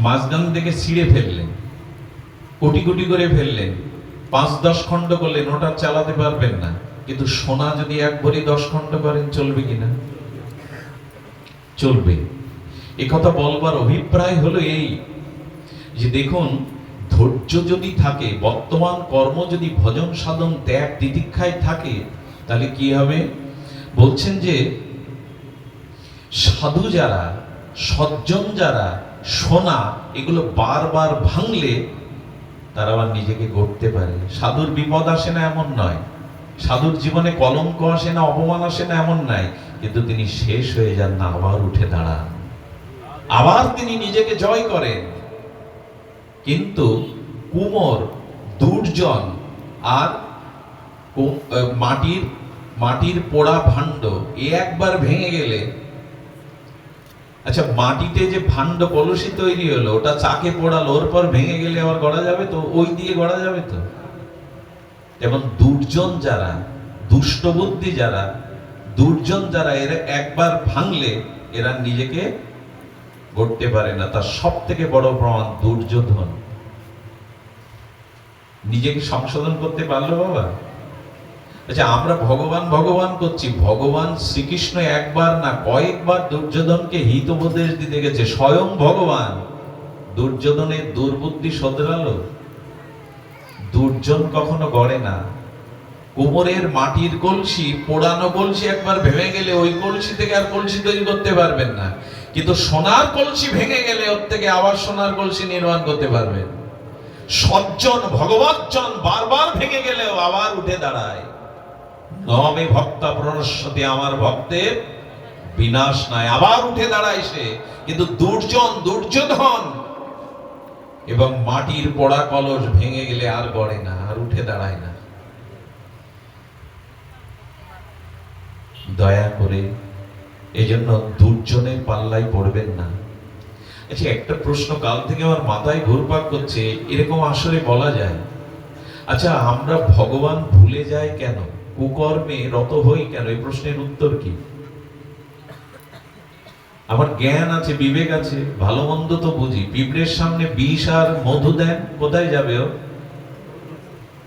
মাঝখান থেকে ছিঁড়ে ফেললেন, কোটি কোটি করে ফেললেন, 5-10 খণ্ড করলেন, ওটা চালাতে পারবেন না। কিন্তু সোনা যদি 1 ভরি 10 খণ্ড করেন, চলবে কিনা? চলবে। এ কথা বলবার অভিপ্রায় হলো এই যে দেখুন, ধৈর্য যদি থাকে, বর্তমান কর্ম যদি ভজন সাধন ত্যাগ তিতিক্ষায় থাকে, তাহলে কি হবে? বলছেন যে সাধু যারা, সজ্জন যারা, সোনা এগুলো বারবার ভাঙলে তারা আবার নিজেকে গড়তে পারে। সাধুর বিপদ আসে না এমন নয়, সাধুর জীবনে কলঙ্ক আসে না, অপমান আসে না এমন নাই, কিন্তু তিনি শেষ হয়ে যান না, আবার উঠে দাঁড়ান, আবার তিনি নিজেকে জয় করেন। কিন্তু কুমোর, দুর্জন আর মাটির পোড়া ভাণ্ড এ একবার ভেঙে গেলে, আচ্ছা মাটিতে যে ভাণ্ড কলসি তৈরি হলো, ওটা চাকে পোড়ালো, ওর পর ভেঙে গেলে আবার গড়া যাবে তো? ওই দিয়ে গড়া যাবে তো? এবং দুর্জন যারা, দুষ্টবুদ্ধি যারা, দুর্জন যারা, এরা একবার ভাঙলে এরা নিজেকে গড়তে পারে না। তার সব থেকে বড় প্রমাণ দুর্যোধন। নিজেকে সংশোধন করতে পারলো বাবা? আচ্ছা, আমরা ভগবান ভগবান করছি, ভগবান শ্রীকৃষ্ণ একবার না কয়েকবার দুর্যোধনকে হিতোপদেশ দিতে গেছে। স্বয়ং ভগবান দুর্যোধনের দুর্বুদ্ধি শোধরালো। দুর্জন কখনো গড়ে না। কোমরের মাটির কলসি, পোড়ানো কলসি একবার ভেঙে গেলে ওই কলসি থেকে আর কলসি তৈরি করতে পারবেন না, কিন্তু সোনার কলসি ভেঙে গেলে ওর থেকে আবার সোনার কলসি নির্মাণ করতে পারবেন। সজ্জন ভগবজ্জন বারবার ভেঙে গেলেও আবার উঠে দাঁড়ায়। নমে ভক্তা প্রণশ্যতি, আমার ভক্তের বিনাশ নাই, আবার উঠে দাঁড়ায় সে। কিন্তু দুর্যোধন এবং মাটির পোড়া কলস ভেঙে গেলে আর গড়ে না, আর উঠে দাঁড়ায় না। দয়া করে এজন্য দুর্জনের পাল্লায় পড়বেন না। আচ্ছা, একটা প্রশ্ন কাল থেকে আমার মাথায় ঘুরপাক করছে, এরকম আসলে বলা যায়? আচ্ছা, আমরা ভগবান ভুলে যাই কেন, কুকর্মে রত হই কেন? এই প্রশ্নের উত্তর কি? আমার জ্ঞান আছে, বিবেক আছে, ভালো মন্দ তো বুঝি। পিঁপড়ের সামনে বিষ আর মধু দেন, কোথায় যাবে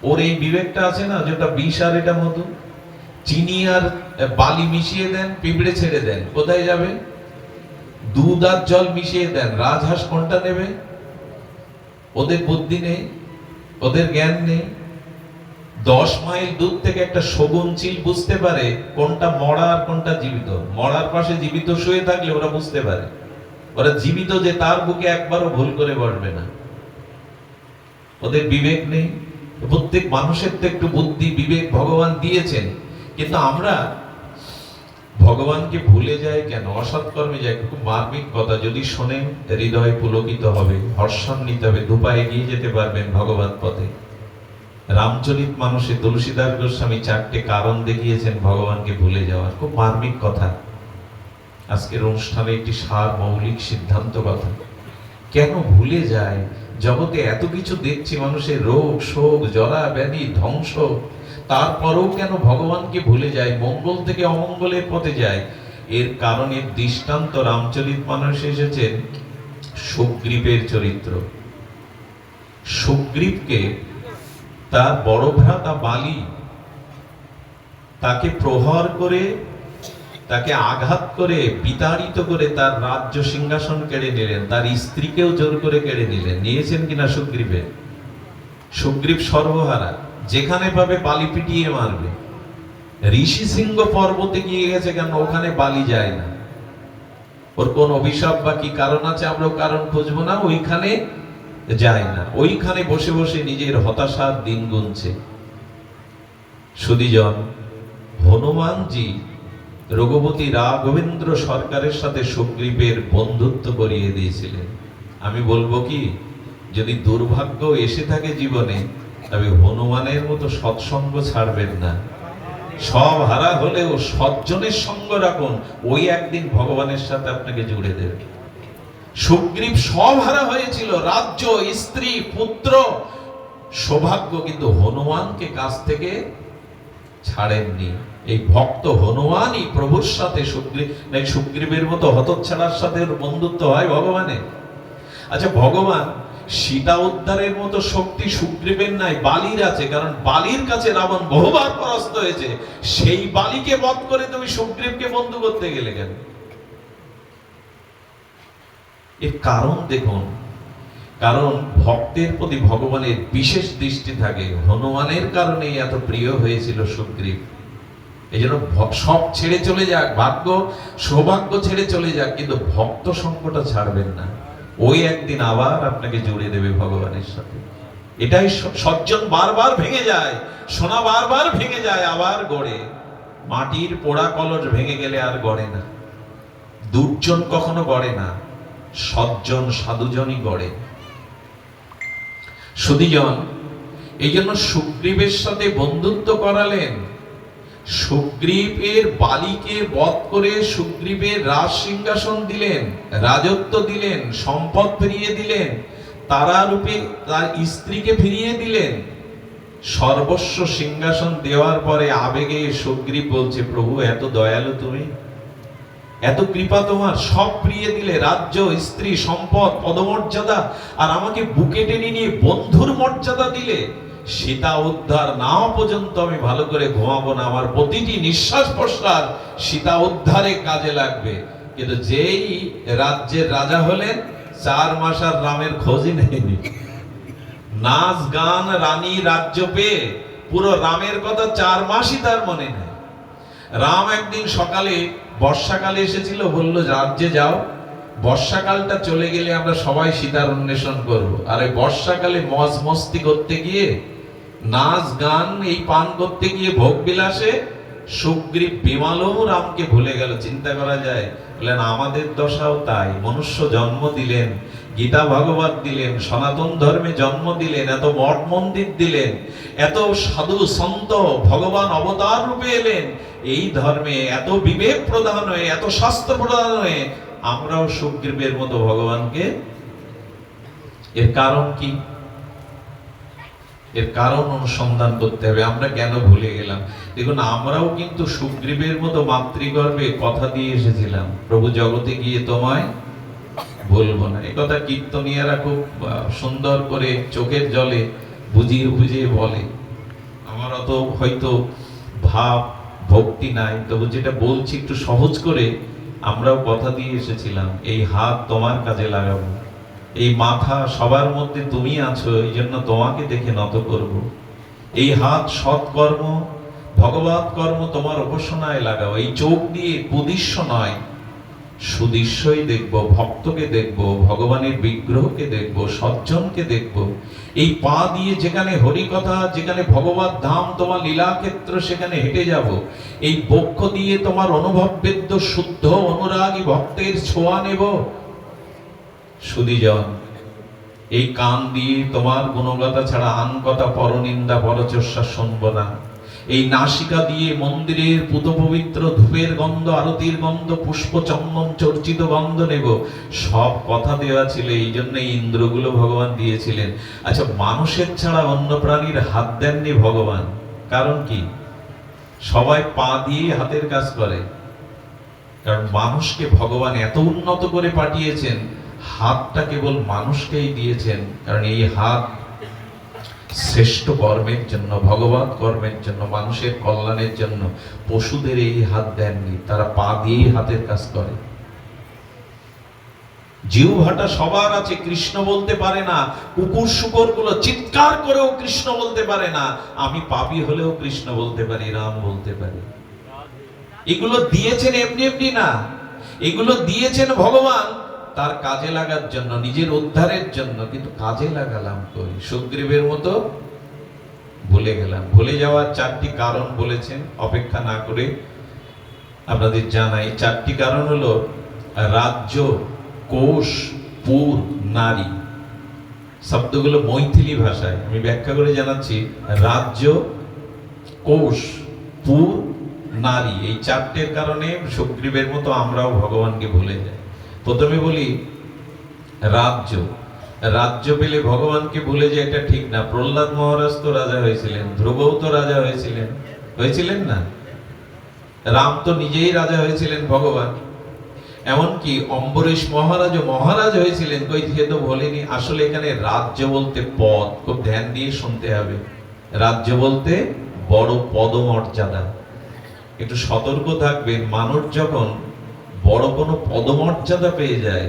ওর এই বিবেকটা আছে না, যেটা বিষ আর এটা মধু। চিনি আর বালি মিশিয়ে দেন, পিঁপড়ে ছেড়ে দেন, কোথায় যাবে? দুধ আর জল মিশিয়ে দেন, রাজহাঁস কোনটা নেবে? ওদের বুদ্ধি নেই, ওদের জ্ঞান নেই। 10 মাইল দূর থেকে একটা শগুন চিল বুঝতে পারে কোনটা মরা আর কোনটা জীবিত। মরার পাশে জীবিত শুয়ে থাকলে ওরা বুঝতে পারে। ওরা জীবিত যে তার বুকে একবারও ভুল করে বসবে না। ওদের বিবেক নেই। প্রত্যেক মানুষের তো একটু বুদ্ধি বিবেক ভগবান দিয়েছেন, কিন্তু আমরা ভগবানকে ভুলে যাই কেন, অসৎকর্মে যাই। খুব মার্মিক কথা, যদি শোনেন হৃদয় পুলকিত হবে, হর্ষান্বিত হবে, দুপায়ে এগিয়ে যেতে পারবেন ভগবান পথে। রামচরিত মানুষে তুলসীদাস গোস্বামী 4টে কারণ দেখিয়েছেন ভগবানকে ভুলে যাওয়ার। খুব মার্মিক কথা। আজকের অনুষ্ঠানে একটি সার মৌলিক সিদ্ধান্ত কথা। কেন ভুলে যায়? জগতে এত কিছু দেখছি, মানুষের রোগ শোক জরা ব্যাধি ধ্বংস, তারপরেও কেন ভগবানকে ভুলে যায়, মঙ্গল থেকে অমঙ্গলের পথে যায়? এর কারণের দৃষ্টান্ত রামচরিত মানসে এসেছেন সুগ্রীবের চরিত্র। সুগ্রীবকে তার বড় ভ্রাতা বালি তাকে প্রহার করে, তাকে আঘাত করে, বিতাড়িত করে তার রাজ্য সিংহাসন কেড়ে নিলেন। তার স্ত্রীকেও জোর করে কেড়ে নিলেন। নিয়েছেন কিনা সুগ্রীবে? সুগ্রীব সর্বহারা, যেখানে পাবে বালি পিটিয়ে মারবে। ঋষি সিংহ পর্বতে গিয়ে গেছে কেন? ওখানে বালি যায় না। ওর কোন অভিশাপ বা কি কারণ আছে, আমরা কারণ খুঁজবো না। ওইখানে যায় না, ওইখানে বসে বসে নিজের হতাশার দিন গুনছে। সুধীজন, হনুমানজি রঘুপতি রাঘবেন্দ্র সরকারের সাথে সুগ্রীবের বন্ধুত্ব করিয়ে দিয়েছিলেন। আমি বলবো কি, যদি দুর্ভাগ্য এসে থাকে জীবনে, তবে হনুমানের মতো সৎসঙ্গ ছাড়বেন না। সব হারা হলেও সজ্জনের সঙ্গ রাখুন, ওই একদিন ভগবানের সাথে আপনাকে জুড়ে দেবে। সুগ্রীব সব হারা হয়েছিল, রাজ্য, স্ত্রী, পুত্র, সৌভাগ্য, কিন্তু হনুমানকে কাছ থেকে ছাড়েননি। এই ভক্ত হনুমানই প্রভুর সাথে, সুগ্রীবের মতো হতচ্ছাড়ার সাথে বন্ধুত্ব হয় ভগবানের। আচ্ছা, ভগবান সীতা উদ্ধারের মতো শক্তি সুগ্রীবের নাই, বালির আছে। কারণ বালির কাছে রাবণ বহুবার পরাস্ত হয়েছে। সেই বালিকে বধ করে তুমি সুগ্রীবকে বন্ধু করতে গেলে কেন? এর কারণ দেখুন। কারণ ভক্তের প্রতি ভগবানের বিশেষ দৃষ্টি থাকে। হনুমানের কারণে এত প্রিয় হয়েছিল সুগ্রীব। এই জন্য সব ছেড়ে চলে যাক, ভাগ্য সৌভাগ্য ছেড়ে চলে যাক, কিন্তু ভক্ত সঙ্গটা ছাড়বেন না। ওই একদিন আবার আপনাকে জুড়ে দেবে ভগবানের সাথে। এটাই সজ্জন বারবার ভেঙে যায়, সোনা বারবার ভেঙে যায়, আবার গড়ে। মাটির পোড়া কলস ভেঙে গেলে আর গড়ে না। দুর্জন কখনো গড়ে না, সজ্জন সাধুজনই গড়ে। সুধীজন, এই জন্য সুগ্রীবের সাথে বন্ধুত্ব করালেন। সুগ্রীবের বালিকে বধ করে সুগ্রীবের রাজ সিংহাসন দিলেন, রাজত্ব দিলেন, সম্পদ ফিরিয়ে দিলেন, তারা রূপে তার স্ত্রীকে ফিরিয়ে দিলেন। সর্বস্ব সিংহাসন দেওয়ার পরে আবেগে সুগ্রীব বলছে, প্রভু এত দয়ালু তুমি, এত কৃপা তোমার, সব প্রিয়ে দিলে, রাজ্য, স্ত্রী, সম্পদ, পদমর্যাদা, আর আমাকে বুকে টেনে নিয়ে বন্ধুর মর্যাদা দিলে। সীতা উদ্ধার না হওয়া পর্যন্ত আমি ভালো করে ঘুমাবো না, আমার প্রতিটি নিঃশ্বাস প্রশ্বাস সীতা উদ্ধারে কাজে লাগবে। কিন্তু যেই রাজ্যের রাজা হলেন, 4 মাস আর রামের খোঁজই নেয়নি। নাচ গান রানী রাজ্য পেয়ে পুরো রামের কথা 4 মাসই তার মনে নেই। রাম একদিন সকালে, বর্ষাকালে এসেছিল, বলল রাজ্যে যাও, বর্ষাকালটা চলে গেলে আমরা সবাই সীতার অন্বেষণ করব। আর এই বর্ষাকালে মজ মস্তি করতে গিয়ে, নাচ গান এই পান করতে গিয়ে, ভোগ বিলাসে সুগ্রীব বিমালও রামকে ভুলে গেল। চিন্তা করা যায়? বললেন আমাদের দশাও তাই। মনুষ্য জন্ম দিলেন, গীতা ভাগবত দিলেন, সনাতন ধর্মে জন্ম দিলেন, এত মঠ মন্দির দিলেন, এত সাধু সন্ত ভগবান অবতার রূপে এলেন, এই ধর্মে এত বিবেক প্রদান হয়ে, এত শাস্ত্র প্রদান হয়ে আমরাও সুগ্রীবের মতো ভগবানকে, এর কারণ কি? এর কারণ অনুসন্ধান করতে হবে। আমরা কেন ভুলে গেলাম? দেখুন, আমরাও কিন্তু সুগ্রীবের মতো মাতৃগর্ভে কথা দিয়ে এসেছিলাম, প্রভু জগতে গিয়ে তোমায় বলবো না। এই কথা কীর্তনীয়ারা খুব সুন্দর করে চোখের জলে বুঝিয়ে বুঝিয়ে বলে। আমার অত হয়তো ভাব ভক্তি নাই, তবু যেটা বলছি একটু সহজ করে, আমরাও কথা দিয়ে এসেছিলাম, এই হাত তোমার কাজে লাগাবো, এই মাথা সবার মধ্যে তুমি আছো, এই জন্য তোমাকে দেখে নত করব। এই হাত সৎকর্ম, ভগবত কর্ম তোমার উপাসনায় লাগাও। এই চোখ দিয়ে কুদৃশ্য নয়, সুদৃশ্যই দেখবো, ভক্তকে দেখবো, ভগবানের বিগ্রহকে দেখবো, সজ্জনকে দেখবো। এই পা দিয়ে যেখানে হরিকথা, যেখানে ভগবত ধাম, তোমার লীলাক্ষেত্র, সেখানে হেঁটে যাব। এই বক্ষ দিয়ে তোমার অনুভববেদ্য শুদ্ধ অনুরাগী ভক্তের ছোঁয়া নেব। সুধীজন, এই কান দিয়ে তোমার গুণগাথা ছাড়া আন কথা, পরনিন্দা পরচর্চা শুনবো না। এই নাসিকা দিয়ে মন্দিরের পুত পবিত্র ধূপের গন্ধ, আরতির গন্ধ, পুষ্প চন্দন চর্চিত গন্ধ নেব। সব কথা দেওয়া ছিল, এই জন্য ইন্দ্রগুলো ভগবান দিয়েছিলেন। আচ্ছা, মানুষের ছাড়া অন্য প্রাণীর হাত দেননি ভগবান, কারণ কি? সবাই পা দিয়ে হাতের কাজ করে, কারণ মানুষকে ভগবান এত উন্নত করে পাঠিয়েছেন, হাতটা কেবল মানুষকেই দিয়েছেন, কারণ এই হাত শ্রেষ্ঠ কর্মের জন্য, ভগবত কর্মের জন্য, মানুষের কল্যাণের জন্য। পশুদের এই হাত দেননি, তারা পা দিয়েই হাতের কাজ করে। জিহ্বাটা সবার আছে, কৃষ্ণ বলতে পারে না। কুকুর শুকর গুলো চিৎকার করেও কৃষ্ণ বলতে পারে না। আমি পাপী হলেও কৃষ্ণ বলতে পারি, রাম বলতে পারি। এগুলো দিয়েছেন এমনি এমনি না, এগুলো দিয়েছেন ভগবান তার কাজে লাগার জন্য, নিজের উদ্ধারের জন্য। কিন্তু কাজে লাগালাম কই? সুগ্রীবের মতো ভুলে গেলাম। ভুলে যাওয়ার 4টি কারণ বলেছেন, অপেক্ষা না করে আপনাদের জানাই। 4টি কারণ হলো রাজ্য, কোষ, পুর, নারী। শব্দগুলো মৈথিলি ভাষায়, আমি ব্যাখ্যা করে জানাচ্ছি। রাজ্য, কোষ, পুর, নারী, এই 4টের কারণে সুগ্রীবের মতো আমরাও ভগবানকে ভুলে যাই। প্রথমে বলি রাজ্য। রাজ্য পেলে ভগবানকে ভুলে যায়, এটা ঠিক না। প্রহ্লাদ মহারাজ তো রাজা হয়েছিলেন, ধ্রুবও তো রাজা হয়েছিলেন, হয়েছিলেন না? রাম তো নিজেই রাজা হয়েছিলেন, ভগবান। এমনকি অম্বরীশ মহারাজও মহারাজ হয়েছিলেন, কই থেকে তো বলেনি। আসলে এখানে রাজ্য বলতে পদ, খুব ধ্যান দিয়ে শুনতে হবে। রাজ্য বলতে বড় পদমর্যাদা। একটু সতর্ক থাকবেন, মানুষ যখন বড় কোনো পদমর্যাদা পেয়ে যায়,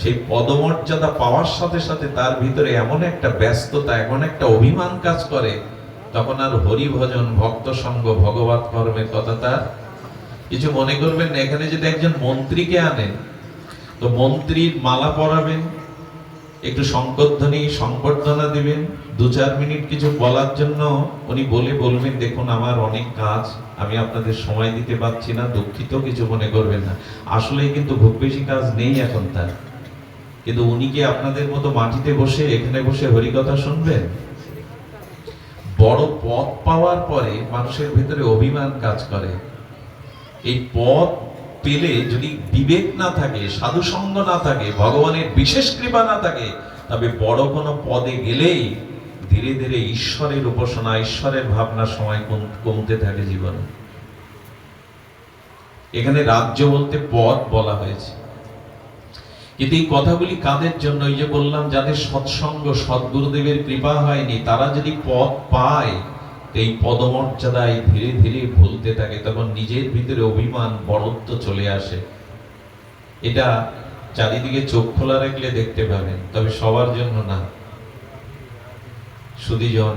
সেই পদমর্যাদা পাওয়ার সাথে সাথে তার ভিতরে এমন একটা ব্যস্ততা, এমন একটা অভিমান কাজ করে, তখন আর হরি ভজন, ভক্ত সঙ্গ, ভগবত কর্মের কথা তার কিছু মনে করবেন না। এখানে যদি একজন মন্ত্রীকে আনেন, তো মন্ত্রীর মালা পরাবেন, একটু সংকর্ধনী সংবর্ধনা দিবেন, 2-4 মিনিট কিছু বলার জন্য উনি বলবেন, দেখুন আমার অনেক কাজ, আমি আপনাদের সময় দিতে পারছি না, দুঃখিত, কিছু মনে করবেন না। আসলে কিন্তু খুব বেশি কাজ নেই এখন তার। কিন্তু উনি কি আপনাদের মতো মাটিতে বসে, এখানে বসে হরিকথা শুনবেন? বড় পদ পাওয়ার পরে মানুষের ভিতরে অভিমান কাজ করে। এই পদ পেলে যদি বিবেক না থাকে, সাধু সঙ্গ না থাকে, ভগবানের বিশেষ কৃপা না থাকে, তবে বড় কোনো পদে গেলেই ধীরে ধীরে ঈশ্বরের উপাসনা, ঈশ্বরের ভাবনা সময় কমতে থাকে জীবনে। এখানে রাজ্য বলতে পদ বলা হয়েছে, কিন্তু এই কথাগুলি কাদের জন্য? এই যে বললাম, যাদের সৎসঙ্গ, সদ্গুরুদেবের কৃপা হয়নি, তারা যদি পদ পায়, এই পদমর্যাদায় ধীরে ধীরে ভুলতে থাকে, তখন নিজের ভিতরে অভিমান, বড়ত্ব চলে আসে। এটা চারিদিকে চোখ খোলা রাখলে দেখতে পাবেন, তবে সবার জন্য না। সুধীজন,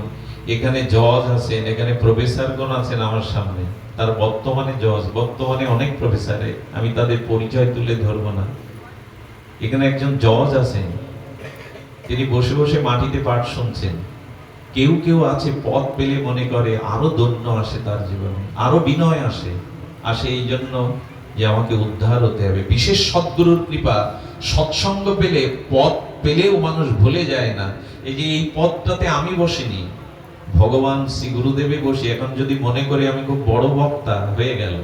এখানে জজ আছেন, এখানে প্রফেসরগণ আছেন আমার সামনে, তার বর্তমানে জজ, বর্তমানে অনেক প্রফেসরে, আমি তাদের পরিচয় তুলে ধরবো না। এখানে একজন জজ আছেন, তিনি বসে বসে মাটিতে পাঠ শুনছেন। কেউ কেউ আছে পদ পেলে মনে করে আরো দৈন্য আসে তার জীবনে, আরো বিনয় আসে এই জন্য যে আমাকে উদ্ধার হতে হবে। বিশেষ সদ্গুরুর কৃপা, সৎসঙ্গ পেলে, পদ পেলেও মানুষ ভুলে যায় না। এই যে এই পদটাতে আমি বসিনি, ভগবান শ্রী গুরুদেবে বসি। এখন যদি মনে করে আমি খুব বড় বক্তা হয়ে গেল,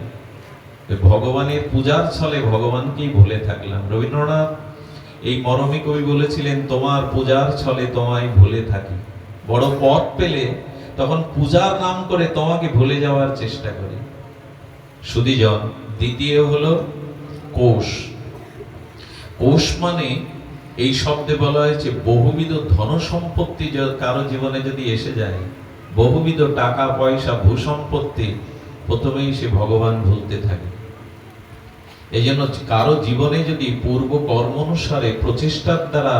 ভগবানের পূজার ছলে ভগবানকেই ভুলে থাকলাম। রবীন্দ্রনাথ এই মরমী কবি বলেছিলেন, তোমার পূজার ছলে তোমায় ভুলে থাকি। বড় পদ পেলে তখন পূজার নাম করে তোমাকে ভুলে যাওয়ার চেষ্টা করি। সুধীজন, দ্বিতীয় হলো কোষ। কোষ মানে এই শব্দে বলা হয়েছে বহুবিধ ধন সম্পত্তি কারো জীবনে যদি এসে যায়, বহুবিধ টাকা পয়সা, ভূ সম্পত্তি, প্রথমেই সে ভগবান ভুলতে থাকে। এই জন্য কারো জীবনে যদি পূর্ব কর্ম অনুসারে প্রচেষ্টার দ্বারা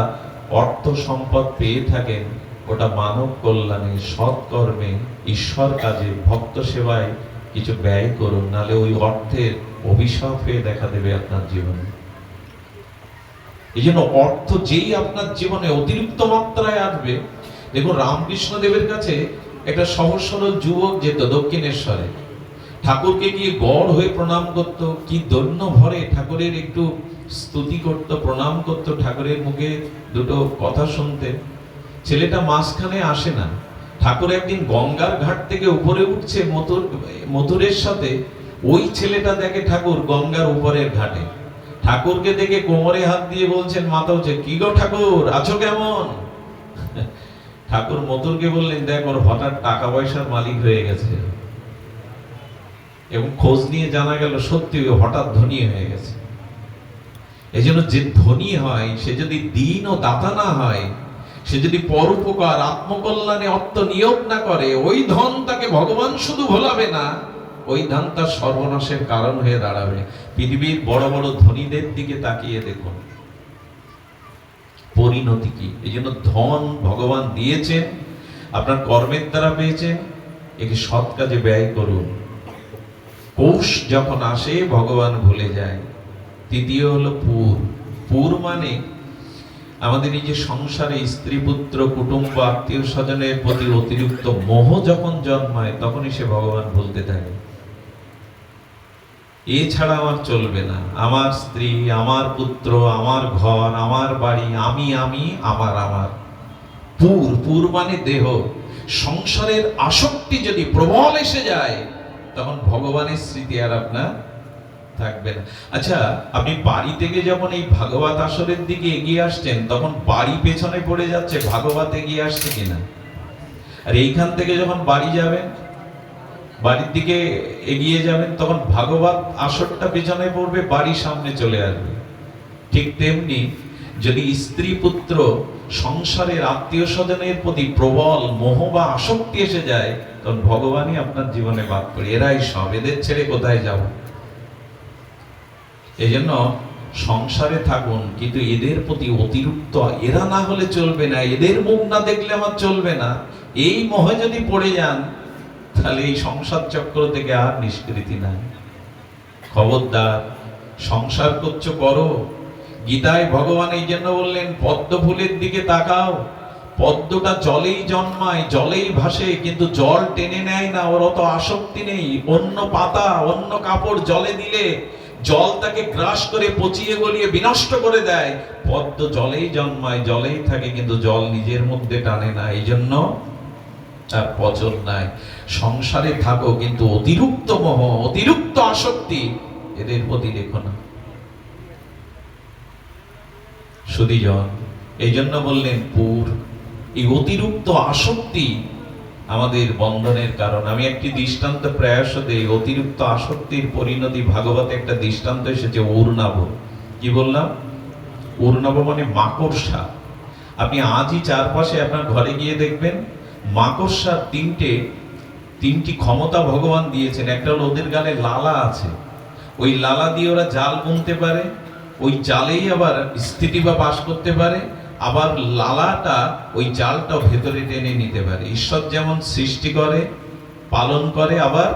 অর্থ সম্পদ পেয়ে থাকেন, ওটা মানব কল্যাণে, সৎকর্মে, ঈশ্বর কাজে, ভক্ত সেবায় কিছু ব্যয় করুন, নালে ওই অর্থের অভিশাপ হয়ে দেখা দেবে আপনার জীবনে। এই জন্য অর্থ যেই আপনার জীবনে অতিরিক্ত মাত্রায় আসবে, দেখুন রামকৃষ্ণ দেবের কাছে একটা সহজ সরল যুবক যেত দক্ষিণেশ্বরে, ঠাকুরকে গিয়ে গড় হয়ে প্রণাম করত, কি দৈন্য ভরে ঠাকুরের একটু স্তুতি করত, প্রণাম করত, ঠাকুরের মুখে দুটো কথা শুনতেন। ছেলেটা মাঝখানে আসে না। ঠাকুর একদিন গঙ্গার ঘাট থেকে উপরে উঠছে মথুরের সাথে, ওই ছেলেটা দেখে ঠাকুর গঙ্গার উপরের ঘাটে। ঠাকুরকে দেখে কোমরে হাত দিয়ে বলছেন, মাথা উঠছে, কি গো ঠাকুর, আছো কেমন? ঠাকুর মথুরকে বললেন, দেখ ওর হঠাৎ টাকা পয়সার মালিক হয়ে গেছে, এবং খোঁজ নিয়ে জানা গেল সত্যি হঠাৎ ধনী হয়ে গেছে। এই জন্য যে ধনী হয়, সে যদি দীন ও দাতা না হয়, সে যদি পরোপকার, আত্মকল্যাণে অর্থ নিয়োগ না করে, ওই ধন তাকে ভগবান শুধু ভোলাবে না, ওই ধন তার সর্বনাশের কারণ হয়ে দাঁড়াবে। পৃথিবীর বড় বড় ধনীদের দিকে তাকিয়ে দেখুন পরিণতি কি। এই জন্য ধন ভগবান দিয়েছেন, আপনার কর্মের দ্বারা পেয়েছেন, একে সৎ কাজে ব্যয় করুন। কোষ যখন আসে ভগবান ভুলে যায়। তৃতীয় হলো পুর। পুর মানে আমাদের এই যে সংসারে স্ত্রী, পুত্র, কুটুম্ব, আত্মীয় স্বজনের প্রতি অতিরিক্ত মোহ যখন জন্মায়, তখনই সে ভগবান ভুলতে থাকে। এছাড়া আমার চলবে না, আমার স্ত্রী, আমার পুত্র, আমার ঘর, আমার বাড়ি, আমি আমি, আমার আমার। পুর, পুর মানে দেহ। সংসারের আসক্তি যদি প্রবল এসে যায়, তখন ভগবানের স্মৃতি আর আপনার থাকবে না। আচ্ছা, আপনি বাড়ি থেকে যখন এই ভাগবত আসরের দিকে এগিয়ে আসছেন, তখন বাড়ি পেছনে পড়ে যাচ্ছে, ভাগবত এগিয়ে আসছে কিনা? আর এইখান থেকে যখন বাড়ি যাবেন, বাড়ির দিকে এগিয়ে যাবেন, তখন ভাগবত আসরটা পেছনে পড়বে, বাড়ি সামনে চলে আসবে। ঠিক তেমনি যদি স্ত্রী, পুত্র, সংসারের আত্মীয় স্বজনের প্রতি প্রবল মোহ বা আসক্তি এসে যায়, তখন ভগবানই আপনার জীবনে বাদ পড়ে। এরাই সব, এদের ছেড়ে কোথায় যাব? এই জন্য সংসারে থাকুন, কিন্তু এদের প্রতি অতিরিক্ত, এরা না হলে চলবে না, এদের মুখ না দেখলে আমার চলবে না, এই মোহে যদি পড়ে যান, তাহলে এই সংসার চক্র থেকে আর নিষ্কৃতি নাই। খবরদার, সংসার করছো করো। গীতায় ভগবান এই জন্য বললেন, পদ্ম ফুলের দিকে তাকাও। পদ্মটা জলেই জন্মায়, জলেই ভাসে, কিন্তু জল টেনে নেয় না, ওর অত আসক্তি নেই। অন্য পাতা, অন্য কাপড় জলে দিলে জল তাকে গ্রাস করে পচিয়ে গলিয়ে বিনষ্ট করে দেয়। পদ্ম জলেই জন্মায়, জলেই থাকে, কিন্তু জল নিজের মধ্যে টানে না, এই জন্য তার পচন নাই। সংসারে থাকো, কিন্তু অতিরিক্ত মোহ, অতিরিক্ত আসক্তি এদের প্রতি রেখো না। সুধীজন, এই জন্য বললেন পুর। এই অতিরিক্ত আসক্তি আমাদের বন্ধনের কারণ। আমি একটি দৃষ্টান্ত প্রয়াস দেই। অতিরিক্ত আসক্তির পরিণতি ভাগবতে একটা দৃষ্টান্ত এসেছে, উর্ণাভ। কি বললাম? উর্ণাভ মানে মাকড়সা। আপনি আজই চারপাশে আপনার ঘরে গিয়ে দেখবেন মাকড়সার তিনটি ক্ষমতা ভগবান দিয়েছেন। একটা হলো ওদের গালে লালা আছে, ওই লালা দিয়ে ওরা জাল বুনতে পারে, ওই জালেই আবার স্থিতি বা বাস করতে পারে, আবার লালাটা ওই জালটা ভেতরে টেনে নিতে পারে। ঈশ্বর যেমন সৃষ্টি করে, পালন করে, আবার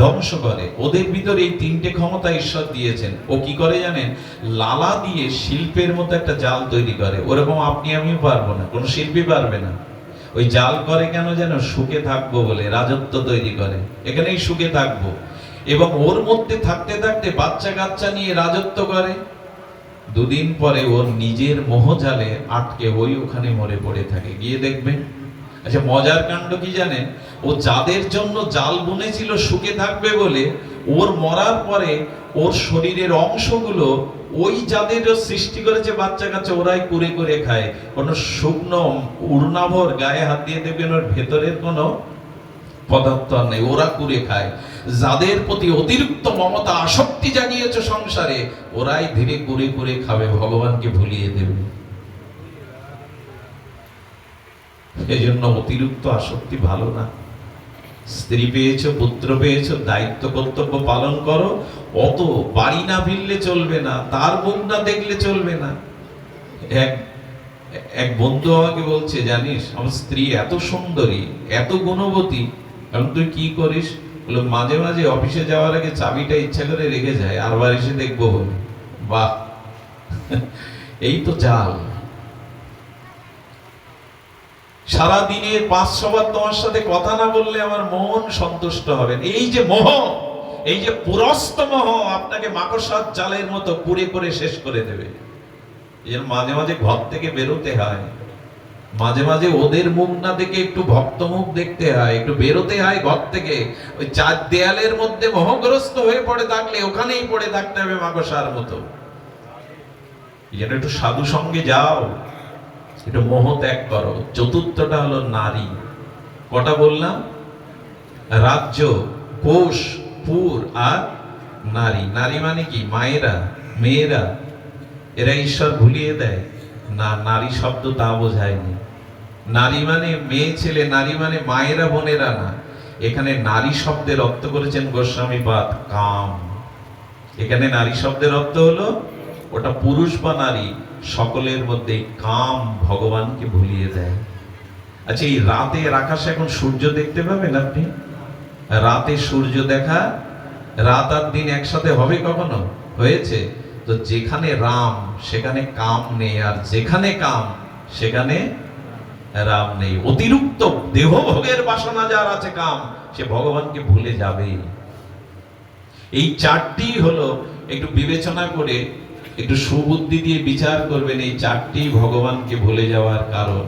ধ্বংস করে, ওদের ভিতরে এই তিনটে ক্ষমতা ঈশ্বর দিয়েছেন। ও কি করে জানেন? লালা দিয়ে শিল্পের মতো একটা জাল তৈরি করে। ওরকম আপনি আমিও পারবো না, কোনো শিল্পী পারবে না। ওই জাল করে কেন যেন? সুখে থাকবো বলে, রাজত্ব তৈরি করে, এখানেই সুখে থাকবো। এবং ওর মধ্যে থাকতে থাকতে বাচ্চা কাচ্চা নিয়ে রাজত্ব করে। দুদিন পরে ওর নিজের মোহজালে আটকে ওই ওখানে মরে পড়ে থাকে। গিয়ে দেখবেন। আচ্ছা, মজার কাণ্ড কি জানেন? ও যাদের জন্য জাল বুনেছিল সুখে থাকবে বলে, ওর মরার পরে ওর শরীরের অংশগুলো ওই যাদের সৃষ্টি করেছে বাচ্চা কাচ্চা, ওরাই কুরে করে খায়। কোনো শুকনো উড়নাভর গায়ে হাত দিয়ে দেখবেন ওর ভেতরের কোনো পদার্থ আর নেই, ওরা কুরে খায়। যাদের প্রতি অতিরিক্ত মমতা আসক্তি জাগিয়েছে সংসারে, ওরাই ধীরে কুরে কুরে খাবে, ভগবানকে ভুলিয়ে দেবে। এই জন্য অতিরিক্ত আসক্তি ভালো না। স্ত্রী পেয়েছো, পুত্র পেয়েছো, দায়িত্ব কর্তব্য পালন করো। অত বাড়ি না ভিড়লে চলবে না, তার মুখ না দেখলে চলবে না। এক বন্ধু আমাকে বলছে, জানিস আমার স্ত্রী এত সুন্দরী, এত গুণবতী, কারণ তুই কি করিস? বলে, মাঝে মাঝে অফিসে যাওয়ার আগে চাবিটা ইচ্ছা করে রেখে যায়, আরবার এসে দেখবো বলে। বাহ, এই তো জাল। সারাদিনের 500 বার তোমার সাথে কথা না বললে আমার মন সন্তুষ্ট হবে না। এই যে মোহ, এই যে পুরস্ত মোহ আপনাকে মাকড়সার জালের মতো পুরে করে শেষ করে দেবে। এই জন্য মাঝে মাঝে ঘর থেকে বেরোতে হয়, মাঝে মাঝে ওদের মুখ না দেখে একটু ভক্ত মুখ দেখতে হয়, একটু বেরোতে হয় ঘর থেকে। ওই চার দেয়ালের মধ্যে মোহগ্রস্ত হয়ে পড়ে থাকলে ওখানেই পড়ে থাকতে হবে মাকড়সার মতো। এই জন্য একটু সাধু সঙ্গে যাও, একটু মোহ ত্যাগ করো। চতুর্থটা হলো নারী। কটা বললাম? রাজ্য, কোষ, পুর আর নারী। নারী মানে কি? মায়েরা, মেয়েরা, এরা ঈশ্বর ভুলিয়ে দেয় না। নারী শব্দ তা বোঝায়নি। নারী মানে মেয়ে ছেলে, নারী মানে মায়েরা বোনেরা না। এখানে নারী শব্দের অর্থ করেছেন গোস্বামীপাদ কাম। এখানে নারী শব্দের অর্থ হলো ওটা পুরুষ বা নারী, সকলের মধ্যে কাম ভগবানকে ভুলিয়ে দেয়। আচ্ছা, এই রাতের আকাশে এখন সূর্য দেখতে পাবেন আপনি? রাতে সূর্য দেখা, রাত আর দিন একসাথে হবে কখনো? হয়েছে? তো যেখানে রাম সেখানে কাম নেই, আর যেখানে কাম সেখানে রাম নেই। অতিরিক্ত দেহভোগের বাসনা যার আছে, কাম, সে ভগবানকে ভুলে যাবে। এই চারটি হলো, একটু বিবেচনা করে একটু সুবুদ্ধি দিয়ে বিচার করবেন, এই চারটি ভগবানকে ভুলে যাওয়ার কারণ।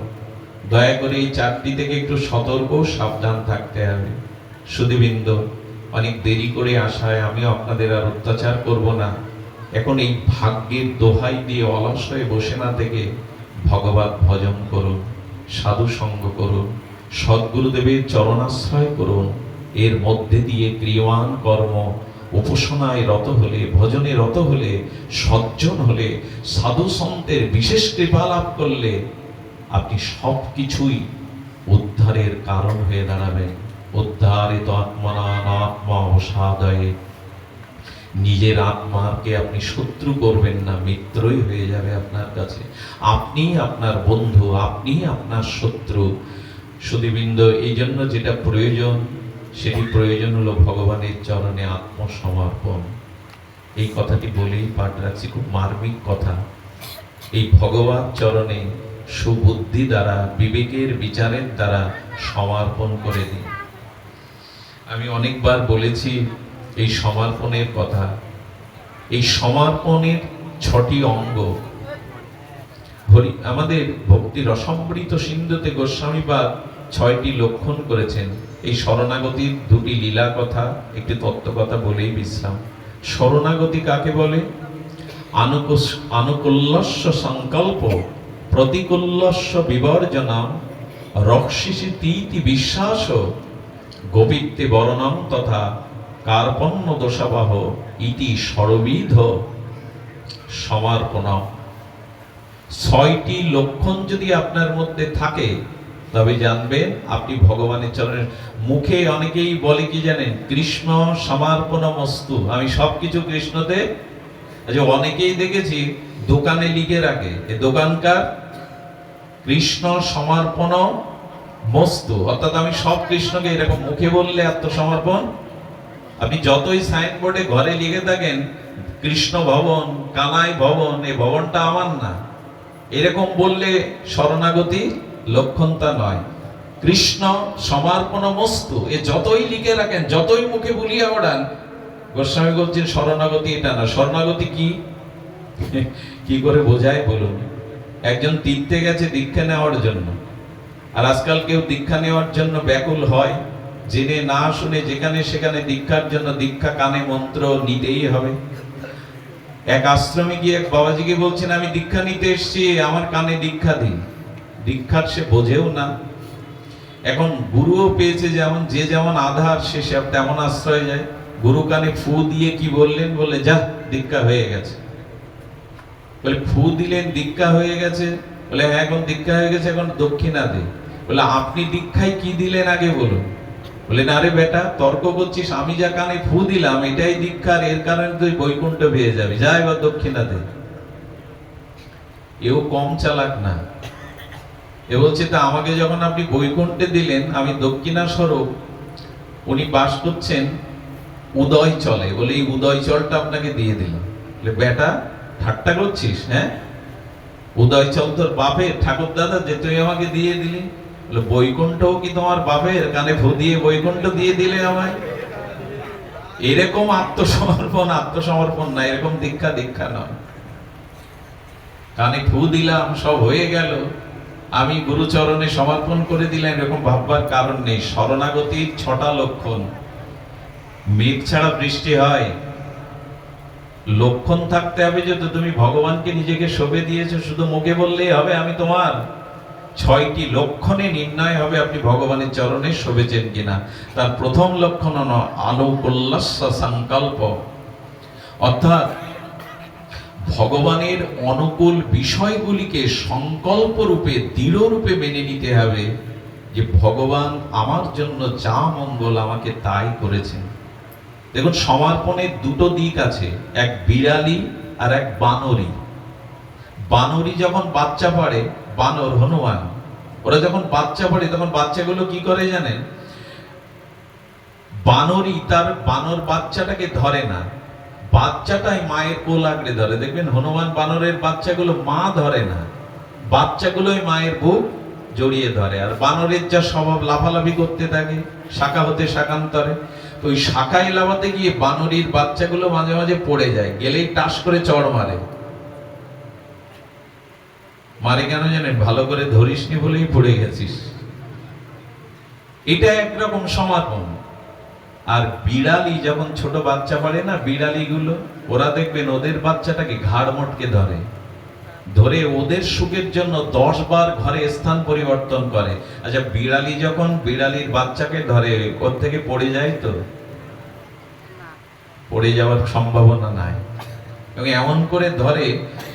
দয়া করে এই চারটি থেকে একটু সতর্ক, সাবধান থাকতে হবে। সুধীবৃন্দ, অনেক দেরি করে আসায় আমিও আপনাদের আর অত্যাচার করব না। এখন এই ভাগ্যের দোহাই দিয়ে অলস হয়ে বসে না থেকে ভগবত ভজন করুন, সাধু সঙ্গ করুন, সদ্গুরুদেবের চরণাশ্রয় করুন। এর মধ্যে দিয়ে ক্রিয়ান কর্ম, উপাসনায় রত হলে, ভজনে রত হলে, সজ্জন হলে, সাধু সন্তের বিশেষ কৃপা লাভ করলে আপনি সবকিছুই উদ্ধারের কারণ হয়ে দাঁড়াবেন। উদ্ধারিত আত্মা অবসাদয়ে। নিজের আত্মাকে আপনি শত্রু করবেন না, মিত্রই হয়ে যাবে আপনার কাছে। আপনি আপনার বন্ধু, আপনি আপনার শত্রু। সুধীবৃন্দ, এই জন্য যেটা প্রয়োজন, সেটি প্রয়োজন হলো ভগবানের চরণে আত্মসমর্পণ। এই কথাটি বলেই পাঠ রাখছি, খুব মার্মিক কথা। এই ভগবান চরণে সুবুদ্ধি দ্বারা, বিবেকের বিচারের দ্বারা সমর্পণ করে দিন। আমি অনেকবার বলেছি এই সমর্পণের কথা। এই সমর্পণের 6টি অঙ্গ। আমাদের ভক্তি রসমৃত সিন্ধুতে গোস্বামীপাদ 6টি লক্ষণ করেছেন। এই শরণাগতির 2টি লীলা কথা, একটি তত্ত্ব কথা বলেই বিশ্রাম। শরণাগতি কাকে বলে? আনুকূল্যস্য সংকল্প প্রতিকূল্যস্য বিবর্জনম রক্ষিষীতি বিশ্বাস গোবিত্তে বরণং তথা কার্পণ্য দোষাবাহ ইতি সর্ববিধ সমর্পণ। 6টি লক্ষণ যদি আপনার মধ্যে থাকে তবে জানবেন আপনি ভগবানের চরণে। মুখে অনেকেই বলে কি জানেন, কৃষ্ণ সমর্পণমস্তু, আমি সবকিছু কৃষ্ণতে। আচ্ছা, অনেকেই দেখেছি দোকানে লিখে রাখে এ দোকানকার কৃষ্ণ সমর্পণ মস্তু, অর্থাৎ আমি সব কৃষ্ণকে, এরকম মুখে বললে আত্মসমর্পণ। আপনি যতই সাইনবোর্ডে ঘরে লিখে থাকেন কৃষ্ণ ভবন, কানাই ভবন, এই ভবনটা আমার না, এরকম বললে শরণাগতি লক্ষণ তা নয়। কৃষ্ণ সমর্পণ মস্তু এ যতই লিখে রাখেন, যতই মুখে বলিয়া ওড়ান, গোস্বামী বলছেন শরণাগতি এটা না। শরণাগতি কি কি করে বোঝায় বলুন? একজন তীর্থে গেছে দীক্ষা নেওয়ার জন্য, আর আজকাল কেউ দীক্ষা নেওয়ার জন্য ব্যাকুল হয়, জেনে না শুনে যেখানে সেখানে দীক্ষার জন্য দীক্ষা কানে মন্ত্র নিতেই হবে। এক আশ্রমে গিয়ে এক বাবাজিকে বলছেন, আমি দীক্ষা নিতে এসেছি, আমার কানে দীক্ষা দিন। দীক্ষার সে বোঝেও না। এখন গুরুও পেয়েছে যেমন, যে যেমন আধার সে তেমন আশ্রয় যায়। গুরু কানে ফু দিয়ে কি বললেন, বলে যা দীক্ষা হয়ে গেছে। বলে ফু দিলেন দীক্ষা হয়ে গেছে? বলে হ্যাঁ, এখন দীক্ষা হয়ে গেছে, এখন দক্ষিণা দে। বলে আপনি দীক্ষায় কি দিলেন আগে বলুন। বলে না রে বেটা, তর্ক করছিস, আমি যা কানে ফু দিলাম এটাই দীক্ষার, এর কারণে তুই বৈকুণ্ঠ পেয়ে যাবি, যা এবার দক্ষিণা দে। এও কম চালাক না। এ বলছে তা আমাকে যখন আপনি বৈকুণ্ঠে দিলেন, আমি দক্ষিণা স্বরূপ, উনি বাস করছেন উদয় চলে, বলে এই উদয় চলটা আপনাকে দিয়ে দিলাম। বলে বেটা ঠাট্টা করছিস? হ্যাঁ, উদয় চল তোর বাপের, ঠাকুর দাদা, যে তুই আমাকে দিয়ে দিলি। বলে বৈকুণ্ঠও কি তোমার বাপের? কানে ফু দিয়ে বৈকুণ্ঠ দিয়ে দিলে আমায়। এরকম আত্মসমর্পণ না, এরকম দীক্ষা নয়। কানে ফু দিলাম, সব হয়ে গেল, আমি গুরুচরণে সমর্পণ করে দিলাম, এরকম ভাববার কারণ নেই। শরণাগতির 6টা লক্ষণ। মেঘ ছাড়া বৃষ্টি হয়, লক্ষণ থাকতে হবে যে তুমি ভগবানকে নিজেকে সঁপে দিয়েছো। শুধু মুখে বললেই হবে আমি তোমার? 6টি লক্ষণে নির্ণয় হবে আপনি ভগবানের চরণে শোভেছেন কিনা। তার প্রথম লক্ষণ হলো আনুকূল্যস্য সংকল্প, অর্থাৎ ভগবানের অনুকূল বিষয়গুলিকে সংকল্প রূপে, দৃঢ় রূপে মেনে নিতে হবে যে ভগবান আমার জন্য যা মঙ্গল আমাকে তাই করেছেন। দেখুন, সমর্পণের 2টো দিক আছে, এক বিড়ালি আর এক বানরি। বানরি যখন বাচ্চা পাড়ে, বানর হনুমান, ওরা যখন বাচ্চা পাড়ে তখন বাচ্চাগুলো কি করে জানেন? বানরি তার বানর বাচ্চাটাকে ধরে না, বাচ্চাটাই মায়ের কোল আগড়ে ধরে। দেখবেন হনুমান বানরের বাচ্চাগুলো মা ধরে না, বাচ্চাগুলোই মায়ের বুক জড়িয়ে ধরে। আর বানরের যা স্বভাব, লাফালাফি করতে থাকে শাখা হতে শাখান্তরে, তো ওই শাখায় লাফাতে গিয়ে বানরির বাচ্চাগুলো মাঝে মাঝে পড়ে যায়, গেলেই টাস করে চড় মারে। মারে কেন জানেন? ভালো করে ধরিসনি বলেই পড়ে গেছিস। এটা একরকম সমর্পণ। আর বিড়ালি যখন ছোট বাচ্চা পারে না, বিড়ালিগুলো, ওরা দেখবেন ওদের বাচ্চাটাকে ঘাড় মটকে ধরে, ধরে ওদের সুখের জন্য 10 বার ঘরে স্থান পরিবর্তন করে। আচ্ছা, বিড়ালি যখন বিড়ালির বাচ্চাকে ধরে, ওর থেকে পড়ে যায় তো? পড়ে যাওয়ার সম্ভাবনা নাই। এবং এমন করে ধরে,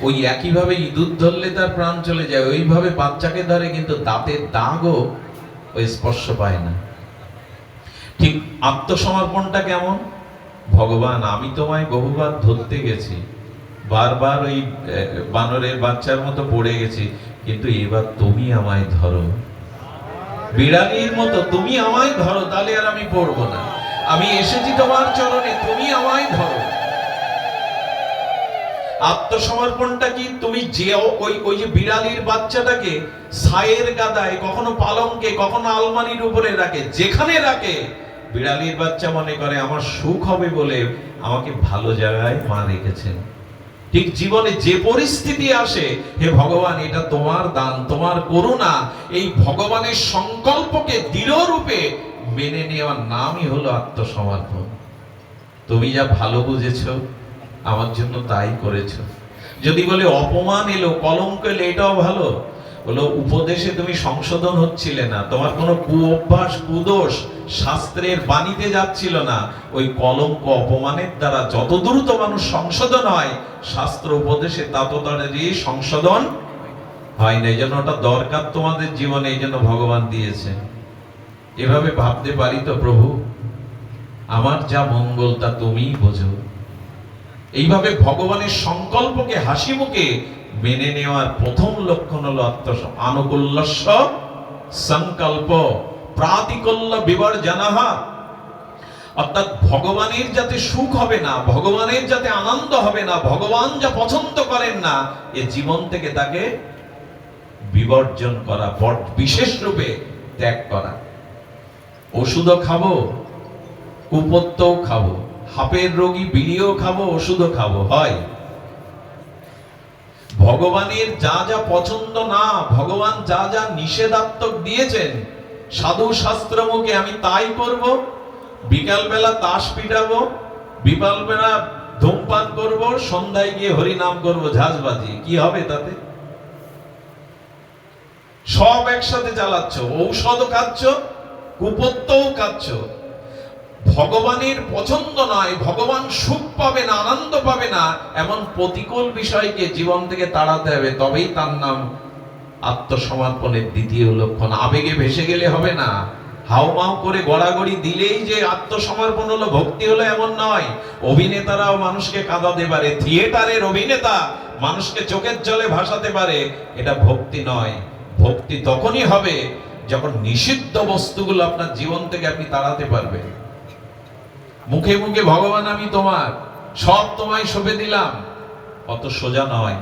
ওই একইভাবে ইঁদুর ধরলে তার প্রাণ চলে যায়, ওইভাবে বাচ্চাকে ধরে, কিন্তু দাঁতের দাগও ওই স্পর্শ পায় না। ঠিক আত্মসমর্পণটা কেমন? ভগবান, আমি তোমায় বহুবার ধরতে গেছি, বারবার ওই বানরের বাচ্চার মতো পড়ে গেছি, কিন্তু এবার তুমি আমায় ধরো, বিড়ালির মতো তুমি আমায় ধরো, তাহলে আর আমি পড়বো না। আমি এসেছি তোমার চরণে, তুমি আমায় ধরো। আত্মসমর্পণটা কি? তুমি যে ওই যে বিড়ালির বাচ্চাটাকে ছায়ের গাদায়, কখনো পালঙ্কে, কখনো আলমারির উপরে রাখে, যেখানে রাখে বিড়ালির বাচ্চা মনে করে আমার সুখ হবে বলে আমাকে ভালো জায়গায় মা রেখেছেন। ঠিক জীবনে যে পরিস্থিতি আসে, হে ভগবান, এটা তোমার দান, তোমার করুণা, এই ভগবানের সংকল্পকে দৃঢ় রূপে মেনে নেওয়ার নামই হলো আত্মসমর্পণ। তুমি যা ভালো বুঝেছো আমার জন্য তাই করেছো। যদি বলে অপমান এলো, কলঙ্ক এলো, এটাও ভালো। হলো উপদেশে তুমি সংশোধন হচ্ছিলে না, তোমার কোনো কুঅভ্যাস কুদোষ শাস্ত্রের বাণীতে যাচ্ছিল না। ওই কলঙ্ক অপমানের দ্বারা যত দ্রুত মানুষ সংশোধন হয়, শাস্ত্র উপদেশে তত তাড়াতাড়ি সংশোধন হয় না। এই জন্য ওটা দরকার তোমাদের জীবনে, এই জন্য ভগবান দিয়েছে। এভাবে ভাবতে পারি তো, প্রভু আমার যা মঙ্গল তা তুমিই বোঝো। এইভাবে ভগবানের সংকল্পকে হাসি মুখে মেনে নেওয়ার প্রথম লক্ষণ হলো আনুকূল্যস্য সংকল্প প্রাতিকূল্য বিবর্জনঃ। অর্থাৎ ভগবানের যাতে সুখ হবে না, ভগবানের যাতে আনন্দ হবে না, ভগবান যা পছন্দ করেন না, এ জীবন থেকে তাকে বিবর্জন করা, বিশেষ রূপে ত্যাগ করা। ওষুধও খাবো, কুপত্তও খাবো, হাপের রোগী বিড়িও খাবো, ওষুধও খাবো, হয়। ভগবানের যা যা পছন্দ না, ভগবান যা যা নিষেধাত্মক দিয়েছেন, সাধু শাস্ত্র মুখে আমি তাই করব। বিকালবেলা তাস পিটাবো, বিকালবেলা ধূমপান করব, সন্ধ্যায় গিয়ে হরিনাম করব ঝাঁঝ বাজিয়ে, কি হবে তাতে? সব একসাথে চালাচ্ছ, ঔষধও খাচ্ছ, কুপত্তও খাচ্ছ। ভগবানের পছন্দ নয়, ভগবান সুখ পাবে না, আনন্দ পাবে না, এমন প্রতিকূল বিষয়কে জীবন থেকে তাড়াতে হবে, তবেই তার নাম আত্মসমর্পণের দ্বিতীয় লক্ষণ। আবেগে ভেসে গেলে হবে না, হাউমাউ করে গড়াগড়ি দিলেই যে আত্মসমর্পণ হলো, ভক্তি হলো, এমন নয়। অভিনেতারাও মানুষকে কাঁদাতে পারে, থিয়েটারের অভিনেতা মানুষকে চোখের জলে ভাসাতে পারে, এটা ভক্তি নয়। ভক্তি তখনই হবে যখন নিষিদ্ধ বস্তুগুলো আপনার জীবন থেকে আপনি তাড়াতে পারবেন। মুখে মুখে ভগবান আমি তোমার, সব তোমায় সঁপে দিলাম, অত সোজা নয়।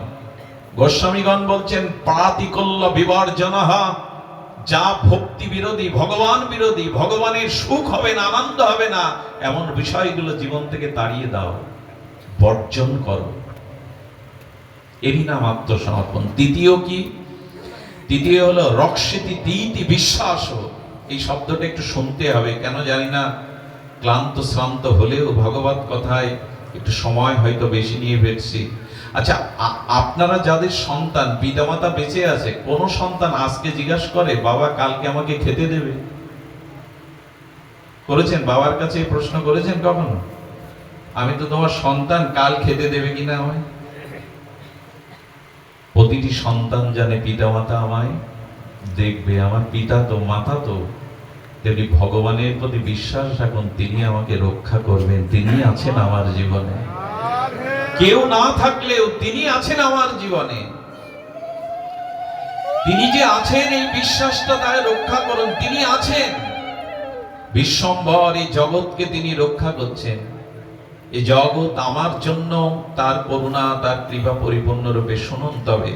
গোস্বামীগণ বলছেন প্রাতিকূল্য বিবর্জনঃ। যা ভক্তি বিরোধী, ভগবান বিরোধী, ভগবানের সুখ হবে না, আনন্দ হবে না, এমন বিষয়গুলো জীবন থেকে তাড়িয়ে দাও, বর্জন করো। এরই নাম আত্মসমর্পণ। তৃতীয় কি? তৃতীয় হলো রক্ষিতি তীতি বিশ্বাস। এই শব্দটা একটু শুনতে হবে, কেন জানি না, ক্লান্ত শ্রান্ত হলেও ভগবত কথায় একটু সময় হয়তো বেশি নিয়ে ফেলছি। আচ্ছা, আপনারা যাদের সন্তান পিতামাতা বেঁচে আছে, কোন সন্তান আজকে জিজ্ঞাসা করে বাবা কালকে আমাকে খেতে দেবে? করেছেন? বাবার কাছে এই প্রশ্ন করেছেন কখনো? আমি তো তোমার সন্তান, কাল খেতে দেবে কিনা আমায়? প্রতিটি সন্তান জানে পিতামাতা আমায় দেখবে, আমার পিতা তো মাতা তো। তেমনি ভগবানের প্রতি বিশ্বাস রাখুন, তিনি আমাকে রক্ষা করবেন, তিনি আছেন আমার জীবনে। কেউ না থাকলেও তিনি আছেন আমার জীবনে। তিনি যে আছেন এই বিশ্বাসটা তাই রক্ষা করুন। তিনি আছেন, বিশ্বম্ভর এই জগৎকে তিনি রক্ষা করছেন। এই জগৎ আমার জন্য তার করুণা, তার কৃপা পরিপূর্ণ রূপে। শুনুন তবে,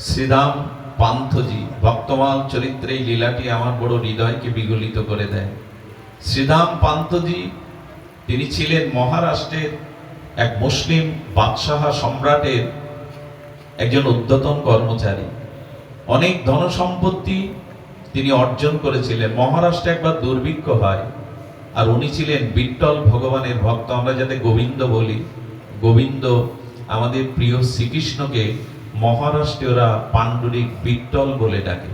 শ্রীরাম পান্থজি ভক্তমাল চরিত্রে এই লীলাটি আমার বড় হৃদয়কে বিগলিত করে দেয়। শ্রীরাম পান্থজি তিনি ছিলেন মহারাষ্ট্রের এক মুসলিম বাদশাহ সম্রাটের একজন উদ্ধতন কর্মচারী। অনেক ধনসম্পত্তি তিনি অর্জন করেছিলেন। মহারাষ্ট্রে একবার দুর্ভিক্ষ হয়, আর উনি ছিলেন বিট্টল ভগবানের ভক্ত। আমরা যাতে গোবিন্দ বলি, গোবিন্দ আমাদের প্রিয় শ্রীকৃষ্ণকে মহারাষ্ট্রীয়রা পাণ্ডুরিক বিট্টল বলে ডাকে।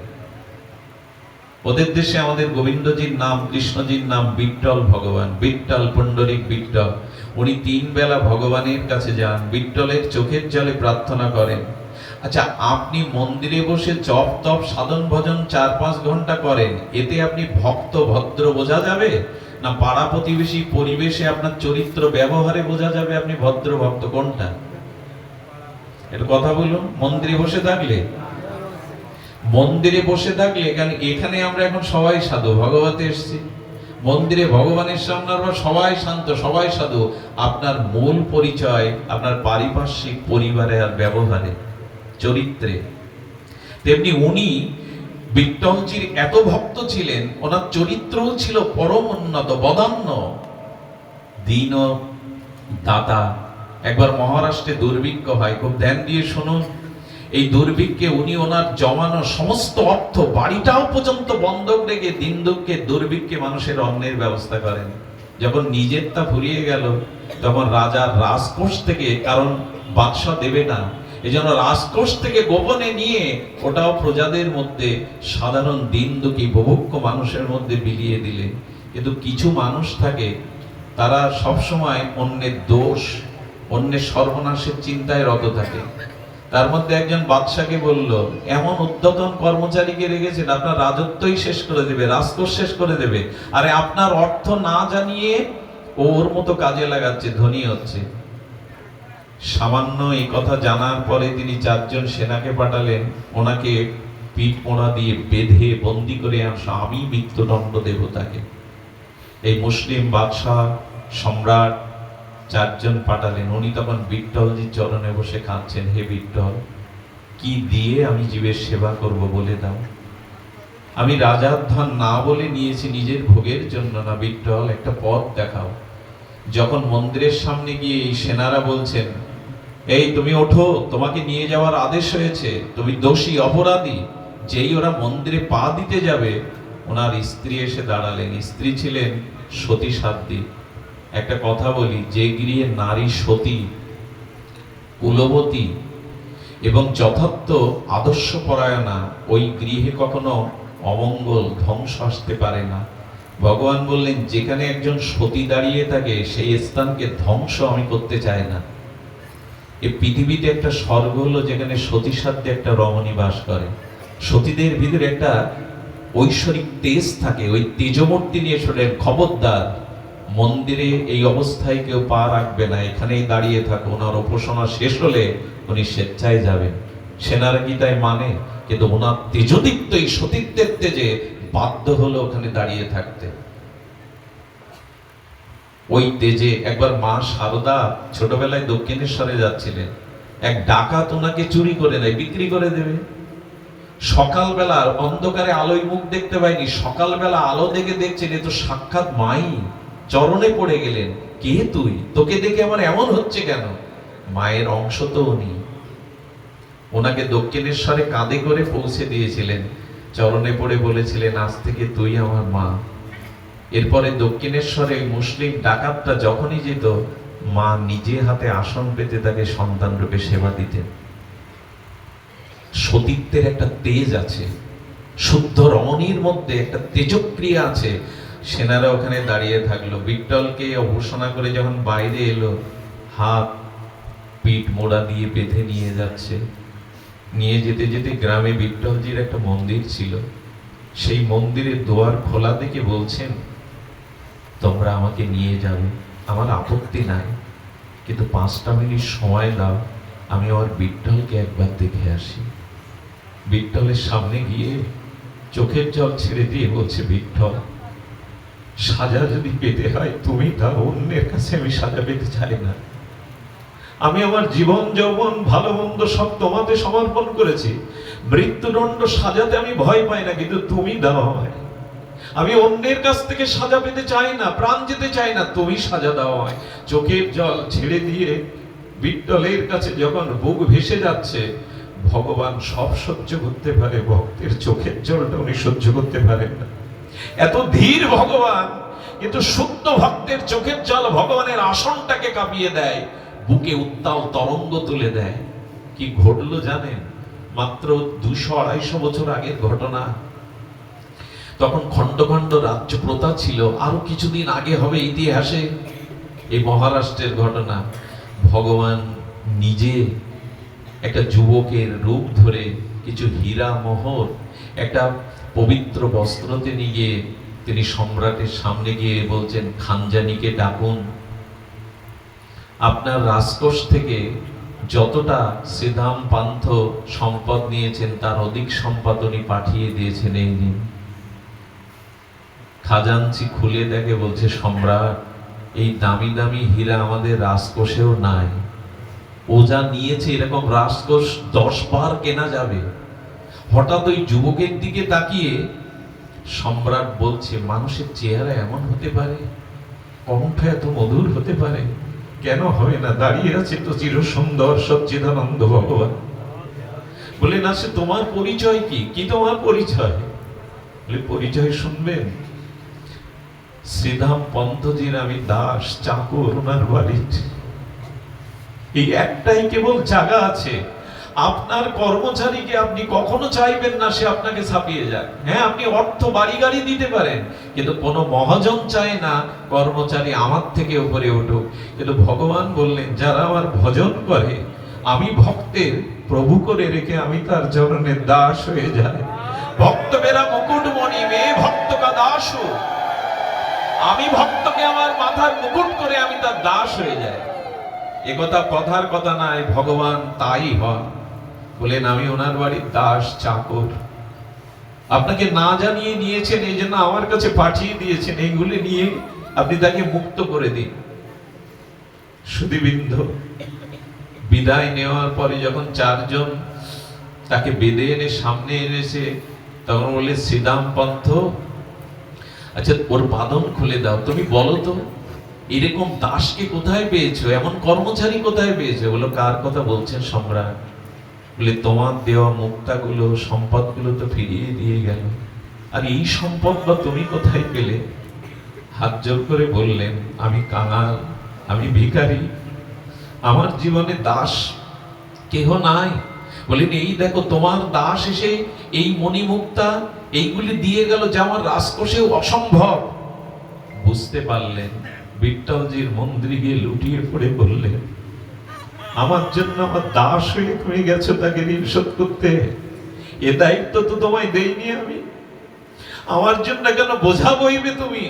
ওদের দেশে আমাদের গোবিন্দজির নাম, কৃষ্ণজির নাম বিট্টল ভগবান, বিট্টল পুণ্ডরিক বিট্টল। উনি 3 বেলা ভগবানের কাছে যান, বিট্টলের চোখের জলে প্রার্থনা করেন। আচ্ছা, আপনি মন্দিরে বসে জপ তপ সাধন ভজন 4-5 ঘন্টা করেন, এতে আপনি ভক্ত ভদ্র বোঝা যাবে? না পাড়া প্রতিবেশী পরিবেশে আপনার চরিত্র ব্যবহারে বোঝা যাবে আপনি ভদ্র ভক্ত? কোনটা? এটা কথা বলুন। মন্দিরে বসে থাকলে, মন্দিরে বসে থাকলে, কারণ এখানে আমরা এখন সবাই সাধু, ভগবতে এসেছি। মন্দিরে ভগবানের সামনে আমরা সবাই শান্ত, সবাই সাধু। আপনার মূল পরিচয় আপনার পারিপার্শ্বিক পরিবারে আর ব্যবহারে, চরিত্রে। তেমনি উনি বিট্টলজির এত ভক্ত ছিলেন, ওনার চরিত্রও ছিল পরম উন্নত, বদান্য, দীন দাতা। একবার মহারাষ্ট্রে দুর্ভিক্ষ হয়, খুব ধ্যান দিয়ে শুনুন। এই দুর্ভিক্ষে উনি ওনার জমানো সমস্ত অর্থ, বাড়িটাও পর্যন্ত বন্ধক রেখে দিন দুঃখে দুর্ভিক্ষে মানুষের অন্নের ব্যবস্থা করেন। যখন নিজেরটা ফুরিয়ে গেল, তখন রাজার রাজকোষ থেকে, কারণ বাদশা দেবে না, এই জন্য রাজকোষ থেকে গোপনে নিয়ে ওটাও প্রজাদের মধ্যে সাধারণ দিন দুঃখী বুভুক্ষ মানুষের মধ্যে বিলিয়ে দিলেন। কিন্তু কিছু মানুষ থাকে, তারা সবসময় অন্যের দোষ, অন্যের সর্বনাশের চিন্তায় রত থাকে। তার মধ্যে একজন বাদশাকে বলল, এমন উদ্ধতন কর্মচারীকে রেখেছেন, আপনার রাজত্বই শেষ করে দেবে, রাজকোষ শেষ করে দেবে, আরে আপনার অর্থ না জানিয়ে ওর মতো কাজে লাগাচ্ছে, ধনী হচ্ছে। সামান্য এই কথা জানার পরে তিনি 4 জন সেনাকে পাঠালেন, ওনাকে পিঠ মোড়া দিয়ে বেঁধে বন্দি করে আসা, আমি মৃত্যুদণ্ড দেব তাকে। এই মুসলিম বাদশাহ সম্রাট 4 জন পাঠালেন। উনি তখন বিট্টলজির চরণে বসে কাঁদছেন, হে বিট্টল, কি দিয়ে আমি জীবের সেবা করব বলে দাও। আমি রাজার ধন না বলে নিয়েছি নিজের ভোগের জন্য না, বিট্টল একটা পথ দেখাও। যখন মন্দিরের সামনে গিয়ে এই সেনারা বলছেন, এই তুমি ওঠো, তোমাকে নিয়ে যাওয়ার আদেশ হয়েছে, তুমি দোষী, অপরাধী, যেই ওরা মন্দিরে পা দিতে যাবে, ওনার স্ত্রী এসে দাঁড়ালেন। স্ত্রী ছিলেন সতী সাধ্বী। একটা কথা বলি, যে গৃহে নারী সতী, কুলবতী এবং যথার্থ আদর্শপরায়ণা, ওই গৃহে কখনো অমঙ্গল, ধ্বংস আসতে পারে না। ভগবান বললেন, যেখানে একজন সতী দাঁড়িয়ে থাকে সেই স্থানকে ধ্বংস আমি করতে চাই না। এই পৃথিবীতে একটা স্বর্গ হলো যেখানে সতী সাধ্যে একটা রমণী বাস করে। সতীদের ভিতরে একটা ঐশ্বরিক তেজ থাকে, ওই তেজমূর্তি নিয়ে শোনেন, খবরদার মন্দিরে এই অবস্থায় কেউ পা রাখবে না, এখানেই দাঁড়িয়ে থাকো। ওনার উপাসনা শেষ হলে উনি স্বেচ্ছায় যাবেন। সেনারা কি তাই মানে? কিন্তু ওনার তেজদীপ্ত এই সতীত্বের তেজে বাধ্য হলো ওখানে দাঁড়িয়ে থাকতে। ওই তেজে একবার মা শারদা ছোটবেলায় দক্ষিণেশ্বরে যাচ্ছিলেন, এক ডাকাত ওনাকে চুরি করে নেয়, বিক্রি করে দেবে। সকালবেলা অন্ধকারে আলোয় মুখ দেখতে পায়নি, সকালবেলা আলো দেখে দেখছেন এ তো সাক্ষাৎ মাই। চরণে পড়ে গেলেন, কে তুই, তোকে দেখে আমার এমন হচ্ছে কেন? মায়ের অংশ তো উনি। ওনাকে দক্ষিণেশ্বরে কাঁধে করে পৌঁছে দিয়েছিলেন, চরণে পড়ে বলেছিলেন, আজ থেকে তুই আমার মা। এরপরে দক্ষিণেশ্বরে মুসলিম ডাকাতটা যখনই যেত, মা নিজে হাতে আসন পেতে তাকে সন্তান রূপে সেবা দিতেন। সতীত্বের একটা তেজ আছে, শুদ্ধ রমণীর মধ্যে একটা তেজক্রিয়া আছে। সেনারা ওখানে দাঁড়িয়ে থাকলো। বিট্টলকে অভূষণা করে যখন বাইরে এলো, হাত পিঠ মোড়া দিয়ে বেঁধে নিয়ে যাচ্ছে। নিয়ে যেতে যেতে গ্রামে বিট্টলজির একটা মন্দির ছিল, সেই মন্দিরের দুয়ার খোলা দেখে বলছেন, তোমরা আমাকে নিয়ে যাবে, আমার আপত্তি নাই, কিন্তু 5টা মিনিট সময় দাও, আমি আমার বিট্টলকে একবার দেখে আসি। বিট্টলের সামনে গিয়ে চোখের জল ছেড়ে দিয়ে বলছে, বিট্টল, সাজা যদি পেতে হয় তুমি দাও, অন্যের কাছে আমি সাজা পেতে চাই না। আমি আমার জীবন যৌবন ভালো মন্দ সব তোমাতে সমর্পণ করেছি, মৃত্যুদণ্ড সাজাতে আমি ভয় পাই না, কিন্তু তুমি দাও আমায়। আমি অন্যের কাছ থেকে সাজা পেতে চাই না, প্রাণ যেতে চাই না, তুমি সাজা দাও আমায়। চোখের জল ছেড়ে দিয়ে বিট্টলের কাছে যখন বুক ভেসে যাচ্ছে, ভগবান সব সহ্য করতে পারে, ভক্তের চোখের জলটা উনি সহ্য করতে পারেন না। এত ধীর ভগবান, কিন্তু শুদ্ধ ভক্তের চোখের জল ভগবানের আসনটাকে কাঁপিয়ে দেয়, বুকে উত্তাল তরঙ্গ তুলে দেয়। কি ঘটলো জানেন? মাত্র 200-250 বছর আগের ঘটনা। তখন খণ্ড খণ্ড রাজ্য প্রথা ছিল, আরো কিছুদিন আগে হবে ইতিহাসে এই মহারাষ্ট্রের ঘটনা। ভগবান নিজে একটা যুবকের রূপ ধরে কিছু হীরা মোহর, একটা পবিত্র বস্ত্রতে নিয়ে তিনি সম্রাটের সামনে গিয়ে বলছেন, খানজানিকে ডাকুন, আপনার রাজকোষ থেকে যতটা শ্রীধাম পান্থ সম্পদ নিয়েছেন তার অধিক সম্পদ উনি পাঠিয়ে দিয়েছেন, এই দিন। খাজাঞ্চি খুলে দেখে, বলছে, সম্রাট, এই দামি দামি হীরা আমাদের রাজকোষেও নাই, ও যা নিয়েছে এরকম রাজকোষ 10 বার কেনা যাবে। হঠাৎ ওই যুবকের দিকে তাকিয়ে সম্রাট বলছে, মানুষের চেহারা এমন হতে পারে, কণ্ঠ এত মধুর হতে পারে, কেন হবে না? দাঁড়িয়ে আছে তো চির সুন্দর সচ্চিদানন্দ ভগবান। বলে, না, সে তোমার পরিচয় কি? কি তোমার পরিচয়? বলে, পরিচয় শুনবেন, শ্রীধাম পন্থজির আমি দাস, চাকর ওনার বাড়ির। এই একটাই কেবল জায়গা আছে, আপনার কর্মচারীকে আপনি কখনো চাইবেন না সে আপনাকে ছাপিয়ে যাক। হ্যাঁ, আপনি অর্থ বাড়ি গাড়ি দিতে পারেন, কিন্তু কোনো মহাজন চায় না কর্মচারী আমার থেকে উপরে উঠুক। কিন্তু ভগবান বললেন, যারা আমার ভজন করে, আমি ভক্তের প্রভু করে রেখে আমি তার চরণের দাস হয়ে যায়। ভক্ত মেরা মুকুটমণি মে ভক্ত কা দাস হো। আমি ভক্তকে আমার মাথার মুকুট করে আমি তার দাস হয়ে যাই। এ কথা কথার কথা নয়, ভগবান তাই হন। বলেন, আমি ওনার বাড়ির দাস চাকর। আপনাকে না জানিয়ে নিয়েছেন, এই জন্য আমার কাছে পাঠিয়ে দিয়েছেন। এইগুলি নিয়ে আপনি তাকে মুক্ত করে দিন। সুধীবৃন্দ, বিদায় নেওয়ার পরে যখন চারজন তাকে বেঁধে এনে সামনে এনেছে, তখন বলে, শ্রীদাম পন্থ, আচ্ছা ওর বাঁধন খুলে দাও। তুমি বলো তো, এরকম দাসকে কোথায় পেয়েছো, এমন কর্মচারী কোথায় পেয়েছো? বলো, কার কথা বলছেন সম্রাট? বলে, তোমার দেওয়া মুক্তাগুলো, সম্পদগুলো তো ফিরিয়ে দিয়ে গেল, আর এই সম্পদ বা তুমি কোথায় পেলে? হাত জোর করে বললেন, আমি কাঙাল, আমি ভিখারি, আমার জীবনে দাস কেহ নাই। বলেন, এই দেখো তোমার দাস এসে এই মণিমুক্তা এইগুলি দিয়ে গেল, যা আমার রাজকোষেও অসম্ভব। বুঝতে পারলেন, বিট্টলজির মন্দিরে গিয়ে লুটিয়ে পড়ে বললেন, আমার জন্য আমার দাস হয়ে তুমি গেছো তাকে ঋণ শোধ করতে, এ দায়িত্ব তো তোমায় দেইনি আমি। আমার জন্য কেন বোঝা বইবে তুমি?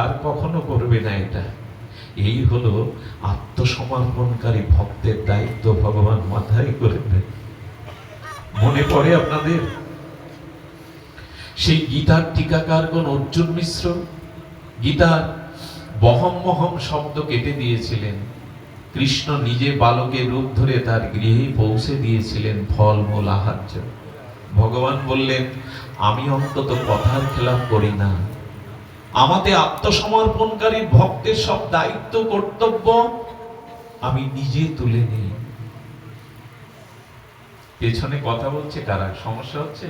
আর কখনো করবে না এটা। এই হলো আত্মসমর্পণকারী ভক্তের দায়িত্ব, ভগবান মাথায় করে দেন। মনে পড়ে আপনাদের সেই গীতার টিকাকার কোন অর্জুন মিশ্র? গীতার বহম মহম শব্দ কেটে দিয়েছিলেন। কৃষ্ণ নিজে বালকের রূপ ধরে তার গৃহে পৌঁছে দিয়েছিলেন ফলমূল আহার্য। ভগবান বললেন, আমি অন্তত কথার খেলাপ করি না। আমাদের আত্মসমর্পণকারী ভক্তের সব দায়িত্ব কর্তব্য আমি নিজে তুলে নিই। পেছনে কথা বলছে কারা? সমস্যা হচ্ছে?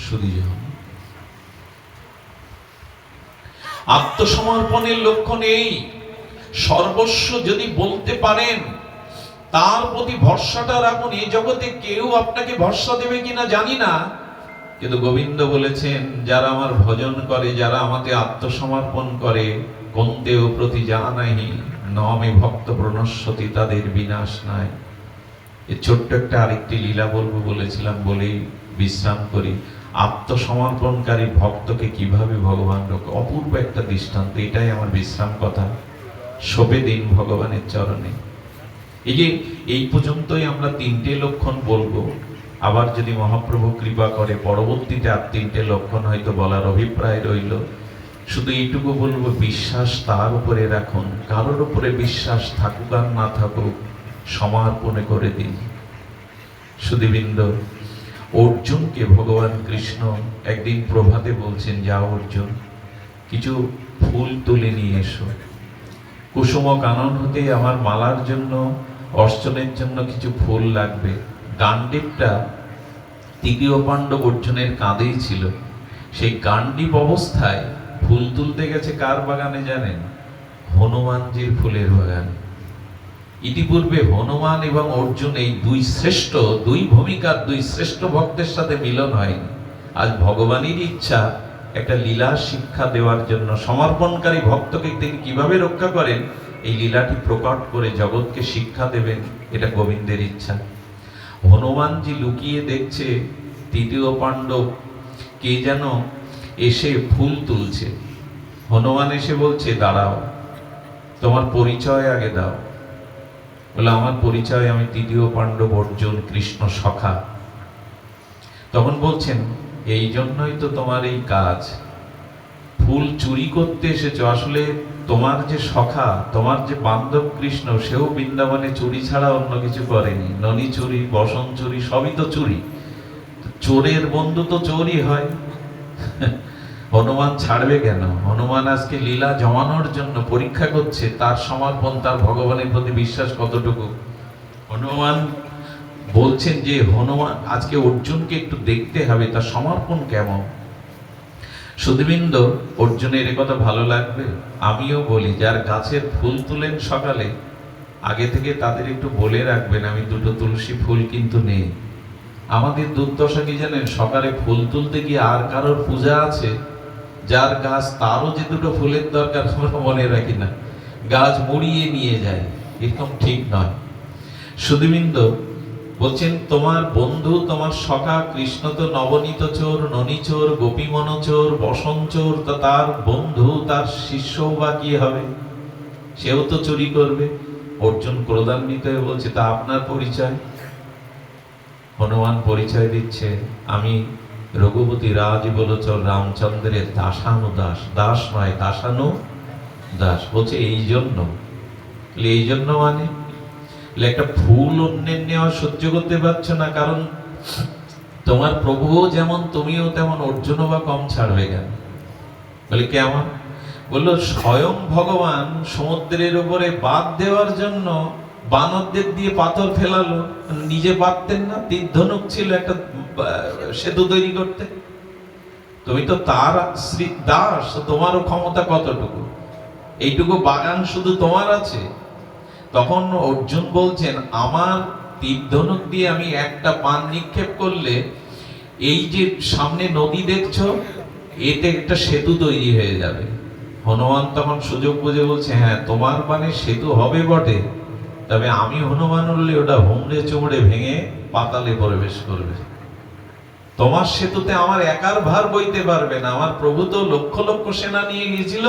সুধীজন, আত্মসমর্পণের লক্ষণ এই, সর্বস্ব যদি বলতে পারেন, তার প্রতি ভরসাটা রাখুন। এই জগতে কেউ আপনাকে ভরসা দেবে কিনা জানি না, কিন্তু গোবিন্দ বলেছেন, যারা আমার ভজন করে, যারা আমাকে আত্মসমর্পণ করে, কন্তেও প্রতি জানাহি নমে ভক্ত প্রণশ্যতি, তাদের বিনাশ নাই। এই ছোট্ট একটা আরেকটি লীলা বলবো বলেছিলাম, বলেই বিশ্রাম করি। আত্মসমর্পণকারী ভক্তকে কিভাবে ভগবান রক্ষে, অপূর্ব একটা দৃষ্টান্ত। এটাই আমার বিশ্রাম কথা। শোবে দিন ভগবানের চরণে। এই যে এই পর্যন্তই আমরা তিনটে লক্ষণ বলবো। আবার যদি মহাপ্রভু কৃপা করে পরবর্তীতে আর তিনটে লক্ষণ হয়তো বলার অভিপ্রায় রইল। শুধু এইটুকু বলবো, বিশ্বাস তার উপরে রাখুন। কারোর উপরে বিশ্বাস থাকুক আর না থাকুক, সমর্পণে করে দিন। সুধীবৃন্দ, অর্জুনকে ভগবান কৃষ্ণ একদিন প্রভাতে বলছেন, যাও অর্জুন, কিছু ফুল তুলে নিয়ে এসো। কুসুম কানন হতে আমার মালার জন্য, অর্চনের জন্য কিছু ফুল লাগবে। গান্ডীবটা তৃতীয় পাণ্ডব অর্জুনের কাঁধেই ছিল। সেই গান্ডীব অবস্থায় ফুল তুলতে গেছে কার বাগানে জানেন? হনুমানজির ফুলের বাগান। ইতিপূর্বে হনুমান এবং অর্জুন এই দুই শ্রেষ্ঠ, দুই ভূমিকার দুই শ্রেষ্ঠ ভক্তের সাথে মিলন হয়নি। আজ ভগবানের ইচ্ছা একটা লীলা শিক্ষা দেওয়ার জন্য, সমর্পণকারী ভক্তকে তিনি কিভাবে রক্ষা করেন এই লীলাটি প্রকট করে জগৎকে শিক্ষা দেবেন, এটা গোবিন্দের ইচ্ছা। হনুমানজি লুকিয়ে দেখছে তৃতীয় পাণ্ডব কে যেন এসে ফুল তুলছে। হনুমান এসে বলছে, দাঁড়াও, তোমার পরিচয় আগে দাও। বলে, আমার পরিচয়, আমি তৃতীয় পাণ্ডব অর্জুন, কৃষ্ণ সখা। তখন বলছেন, এই জন্যই তো তোমার এই কাজ, ফুল চুরি করতে এসেছো। আসলে তোমার যে সখা, তোমার যে বান্ধব কৃষ্ণ, সেও বৃন্দাবনে চুরি ছাড়া অন্য কিছু করেনি। ননি চুরি, বসন চুরি, সবই তো চুরি। চোরের বন্ধু তো চোরই হয়। হনুমান ছাড়বে কেন? হনুমান আজকে লীলা জমানোর জন্য পরীক্ষা করছে তার সমর্পণ, তার ভগবানের প্রতি বিশ্বাস কতটুকু। হনুমান বলছেন যে হনুমান আজকে অর্জুনকে একটু দেখতে হবে তার সমর্পণ কেমন। সুধীবৃন্দ, অর্জুনের এ কথা ভালো লাগবে? আমিও বলি, যার গাছের ফুল তুলেন সকালে, আগে থেকে তাদের একটু বলে রাখবেন আমি দুটো তুলসী ফুল কিন্তু নেই। আমাদের দুর্দশা কি জানেন? সকালে ফুল তুলতে গিয়ে আর কারোর পূজা আছে, যার গাছ তারও যে দুটো ফুলের দরকার আমরা মনে রাখি না, গাছ মুড়িয়ে নিয়ে যায়। এরকম ঠিক নয়। সুধীবৃন্দ বলছেন, তোমার বন্ধু তোমার সখা কৃষ্ণ তো নবনীত চোর, ননীচোর, গোপীমন চোর, বসন চোর, তো তার বন্ধু তার শিষ্য বা কি হবে? সেও তো চুরি করবে। অর্জুন ক্রোধান্বিত হয়ে বলছে, তা আপনার পরিচয়? হনুমান পরিচয় দিচ্ছে, আমি রঘুপতি রাজ বলোচর রামচন্দ্রের দাসানুদাস। দাস নয়, দাসানু দাস। বলছে এই জন্য। এই জন্য মানে একটা ফুল অন্যের নেওয়া সহ্য করতে পারছো না, কারণ তোমার প্রভুও যেমন তুমিও তেমন, অর্জুনও বা কম ছাড়বে কেন? বলে কেমন? বললো, স্বয়ং ভগবান সমুদ্রের উপরে বাঁধ দেওয়ার জন্য বানরদের দিয়ে পাথর ফেলালো, নিজে পারতেন না? তীর ধনুক ছিল একটা সেতু তৈরি করতে। তুমি তো তার শ্রী দাস, তোমারও ক্ষমতা কতটুকু? এইটুকু বাগান শুধু তোমার আছে? তখন অর্জুন বলছেন, আমার তীর ধনুক দিয়ে আমি একটা বাণ নিক্ষেপ করলে এই যে সামনে নদী দেখছো, এতে একটা সেতু তৈরি হয়ে যাবে। হনুমান তখন সুযোগ বুঝে বলছে, হ্যাঁ তোমার বাণে সেতু হবে বটে, তবে আমি হনুমান হলে ওটা হুমড়ে চুমড়ে ভেঙে পাতালে প্রবেশ করবে। তোমার সেতুতে আমার একার ভার বইতে পারবে না, আমার প্রভু তো লক্ষ লক্ষ সেনা নিয়ে গিয়েছিল।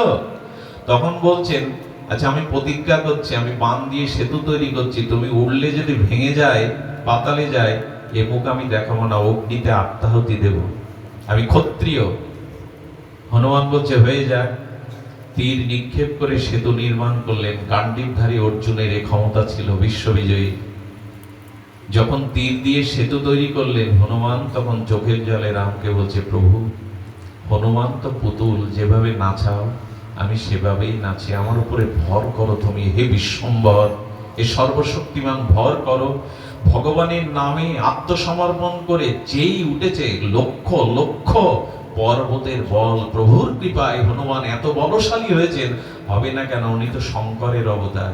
তখন বলছেন, আচ্ছা আমি প্রতিজ্ঞা করছি, আমি বান দিয়ে সেতু তৈরি করছি, তুমি উড়লে যদি ভেঙে যায়, পাতালে যায়, এ মুখ আমি দেখাবো না, অগ্নিতে আত্মাহুতি দেব, আমি ক্ষত্রিয়। হনুমান বলছে হয়ে যায়। তীর নিক্ষেপ করে সেতু নির্মাণ করলেন। গান্ডীবধারী অর্জুনের এই ক্ষমতা ছিল বিশ্ববিজয়ী। যখন তীর দিয়ে সেতু তৈরি করলেন হনুমান, তখন চোখের জলে রামকে বলছে, প্রভু হনুমান তো পুতুল, যেভাবে নাচাও আমি সেভাবেই নাচি, আমার উপরে ভর করো তুমি, হে বিশ্বম্ভর, এ সর্বশক্তিমান ভর করো। ভগবানের নামে আত্মসমর্পণ করে যেই উঠেছে লক্ষ লক্ষ পর্বতের বল, প্রভুর কৃপায় হনুমান এত বলশালী হয়েছেন। হবে না কেন? উনি তো শঙ্করের অবতার।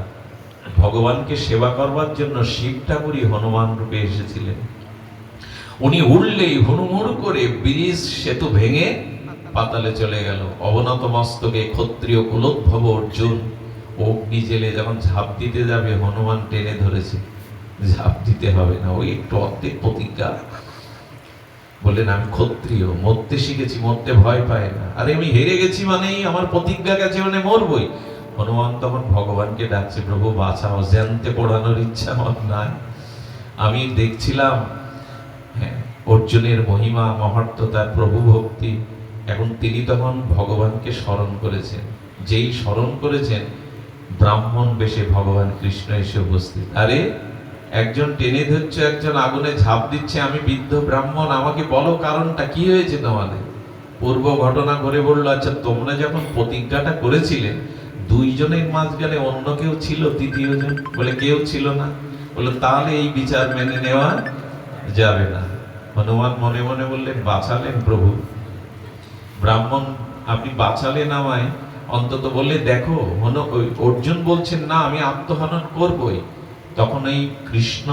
ভগবানকে সেবা করবার জন্য শিব ঠাকুরই হনুমান রূপে এসেছিলেন। উনি উড়লেই হুড়মুড় করে ব্রিজ সেতু ভেঙে পাতালে চলে গেল। অবনত মস্তকে ক্ষত্রিয় কুলোদ্ভব অর্জুন অগ্নি জেলে যখন ঝাঁপ দিতে যাবে, হনুমান টেনে ধরেছে, ঝাঁপ দিতে হবে না, ওই একটু অর্ধেক প্রতিজ্ঞা। বললেন, আমি ক্ষত্রিয়, মরতে শিখেছি, মরতে ভয় পায় না। আরে আমি হেরে গেছি মানেই আমার প্রতিজ্ঞা গেছে, মানে মরবই। হনুমান তখন ভগবানকে ডাকছে, প্রভু বাঁচাও, জ্যান্তে পোড়ানোর ইচ্ছা আমার নাই। আমি দেখছিলাম অর্জুনের মহিমা, মহাত্ম, তার প্রভু ভক্তি। এখন তিনি তখন ভগবানকে স্মরণ করেছেন। যেই স্মরণ করেছেন, ব্রাহ্মণ বেশে ভগবান কৃষ্ণ এসে উপস্থিত। আরে একজন টেনে ধরছে, একজন আগুনে ঝাঁপ দিচ্ছে, আমি বৃদ্ধ ব্রাহ্মণ, আমাকে বলো কারণটা কি হয়েছে তোমাদের? পূর্ব ঘটনা ঘুরে বললো, আচ্ছা তোমরা যখন প্রতিজ্ঞাটা করেছিলে, দুইজনের মাঝখানে অন্য কেউ ছিল, তৃতীয় জন? বলে কেউ ছিল না। বলে তাহলে এই বিচার মেনে নেওয়া যাবে না। হনুমান মনে মনে বললেন, বাঁচালেন প্রভু, ব্রাহ্মণ আপনি বাঁচালেন আমায়, অন্তত বললে দেখো। অর্জুন বলছেন, না আমি আত্মহনন করবই। তখন এই কৃষ্ণ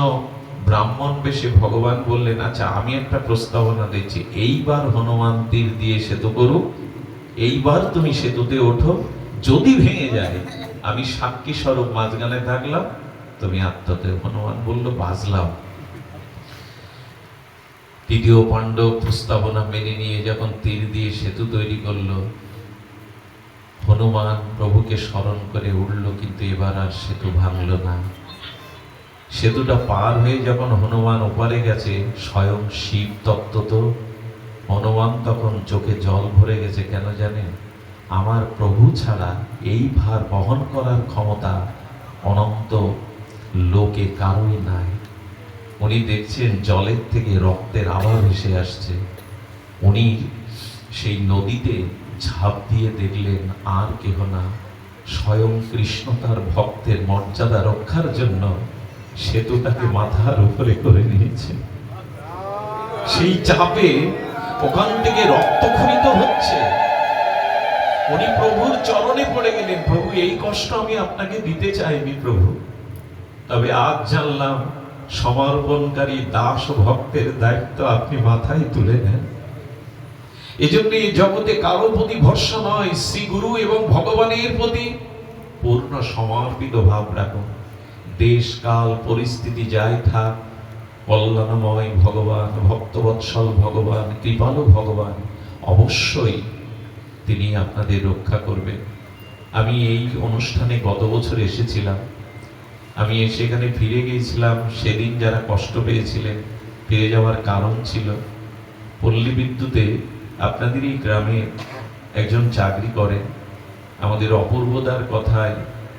ব্রাহ্মণ বেশে ভগবান বললেন, আচ্ছা আমি একটা প্রস্তাবনা দিচ্ছি, এইবার হনুমান তীর দিয়ে সেতু করুক, এইবার তুমি সেতুতে ওঠো, যদি ভেঙে যায় আমি সাক্ষী স্বরূপ মাঝখানে থাকলাম, তুমি আত্মতে। হনুমান বলল, বাজলাম। তৃতীয় পাণ্ডব প্রস্তাবনা মেনে নিয়ে যখন তীর দিয়ে সেতু তৈরি করলো, হনুমান প্রভুকে স্মরণ করে উঠল, কিন্তু এবার আর সেতু ভাঙল না। সেতুটা পার হয়ে যখন হনুমান ওপারে গেছে, স্বয়ং শিব তত্ত্ব তো। হনুমান তখন চোখে জল ভরে গেছে। কেন জানেন? আমার প্রভু ছাড়া এই ভার বহন করার ক্ষমতা অনন্ত লোকে কারোই নাই। উনি দেখছেন জলের থেকে রক্তের আভা ভেসে আসছে। উনি সেই নদীতে ঝাঁপ দিয়ে দেখলেন, আর কেহ না, স্বয়ং কৃষ্ণ তার ভক্তের মর্যাদা রক্ষার জন্য সেতুটাকে মাথার উপরে করে নিয়েছে। সেই চাপে ওখান থেকে রক্তক্ষরিত হচ্ছে, উনি প্রভুর চরণে পড়ে গেলেন, প্রভু এই কষ্ট আমি আপনাকে দিতে চাইনি প্রভু, তবে আজ জানলাম সমর্পণকারী দাস ভক্তের দায়িত্ব আপনি মাথায় তুলে নেন। এজন্য এই জগতে কারো প্রতি ভরসা নয়, শ্রী গুরু এবং ভগবানের প্রতি পূর্ণ সমর্পিত ভাব রাখুন। দেশ কাল পরিস্থিতি যাই থাক, কল্যাণময় ভগবান, ভক্তবৎসল ভগবান, কৃপালু ভগবান অবশ্যই তিনি আপনাদের রক্ষা করবেন। আমি এই অনুষ্ঠানে গত বছর এসেছিলাম, আমি সেখানে ফিরে গিয়েছিলাম। সেদিন যারা কষ্ট পেয়েছিলেন, ফিরে যাওয়ার কারণ ছিল পল্লী বিদ্যুতে আপনাদেরই গ্রামে একজন চাকরি করেন। আমাদের অপূর্বদার কথায়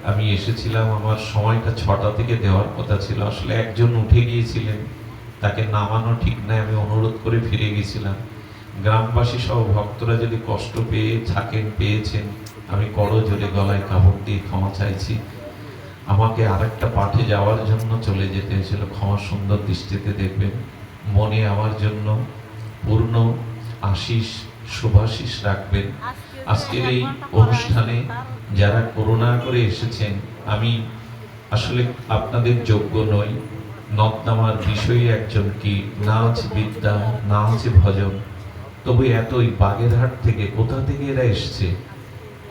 আমি এসেছিলাম। আমার সময়টা 6টা থেকে দেওয়ার কথা ছিল, আসলে একজন উঠে গিয়েছিলেন, তাকে নামানো ঠিক নাই, আমি অনুরোধ করে ফিরে গেছিলাম। গ্রামবাসী সহ ভক্তরা যদি কষ্ট পেয়ে থাকেন, পেয়েছেন, আমি করজোরে গলায় কাপড় দিয়ে ক্ষমা চাইছি। আমাকে আরেকটা পাঠে যাওয়ার জন্য চলে যেতে হয়েছিল, ক্ষমা সুন্দর দৃষ্টিতে দেখবেন। মনে আমার জন্য পূর্ণ আশিস শুভাশিস রাখবেন। আজকের এই অনুষ্ঠানে যারা করুণা করে এসেছেন, আমি আসলে আপনাদের যোগ্য নই। নদনামার বিষয়ে একজন কি, না আছে বিদ্যা, না আছে ভজন, তবু এতই বাগেরহাট থেকে, কোথা থেকে এরা এসছে,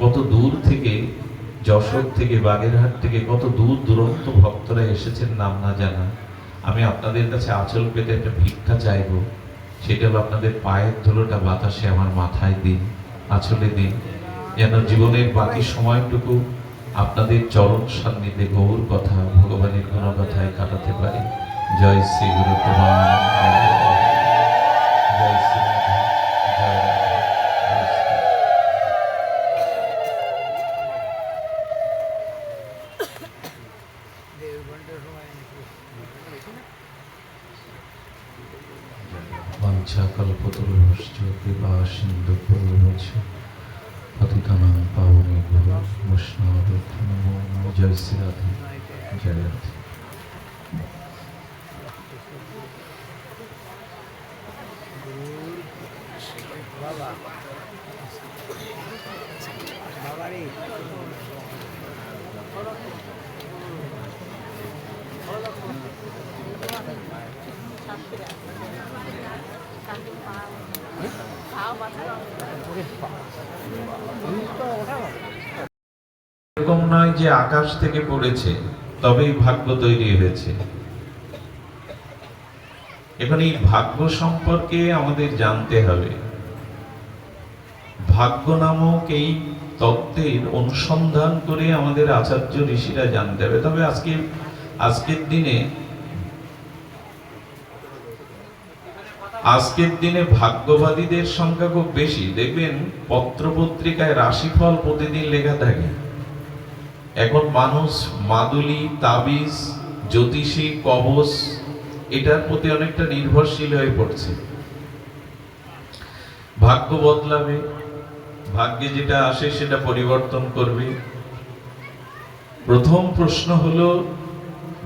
কত দূর থেকে, যশোর থেকে, বাগেরহাট থেকে কত দূর দূরন্ত ভক্তরা এসেছেন নাম না জানা। আমি আপনাদের কাছে আঁচল পেতে একটা ভিক্ষা চাইব, সেটা হলো আপনাদের পায়ের ধুলোটা বাতাসে আমার মাথায় দিন, আঁচলে দিন, যেন জীবনের বাকি সময়টুকু আপনাদের চরণ সান্নিধ্যে গৌর কথা, ভগবানের গুণ কথায় কাটাতে পারি। জয় শ্রী গুরু প্রেমানন্দ, জয় শ্রী রাধা, জয় রাধা, জয় শ্রী। বাঞ্ছাকল্পতরুশ্চ কৃপা সিন্ধুভ্যশ্চ পতিতানাং পাবনেভ্যো বৈষ্ণবেভ্যো নমো নমঃ। জয় শ্রী রাধে, জয় রাধে। এরকম নয় যে আকাশ থেকে পড়েছে তবেই ভাগ্য তৈরি হয়েছে। এখন এই ভাগ্য সম্পর্কে আমাদের জানতে হবে। ভাগ্য নামক এই তত্ত্বের অনুসন্ধান করে আমাদের আচার্য ঋষিরা জানতে হবে। তবে আজকের দিনে ভাগ্যবাদীদের সংখ্যা খুব বেশি। দেখবেন পত্রপত্রিকায় রাশিফল প্রতিদিন লেখা থাকে। এখন মানুষ মাদুলি, তাবিজ, জ্যোতিষী, কবচ এটার প্রতি অনেকটা নির্ভরশীল হয়ে পড়ছে। ভাগ্য বদলাবে, ভাগ্যে যেটা আসে সেটা পরিবর্তন করবে। প্রথম প্রশ্ন হলো,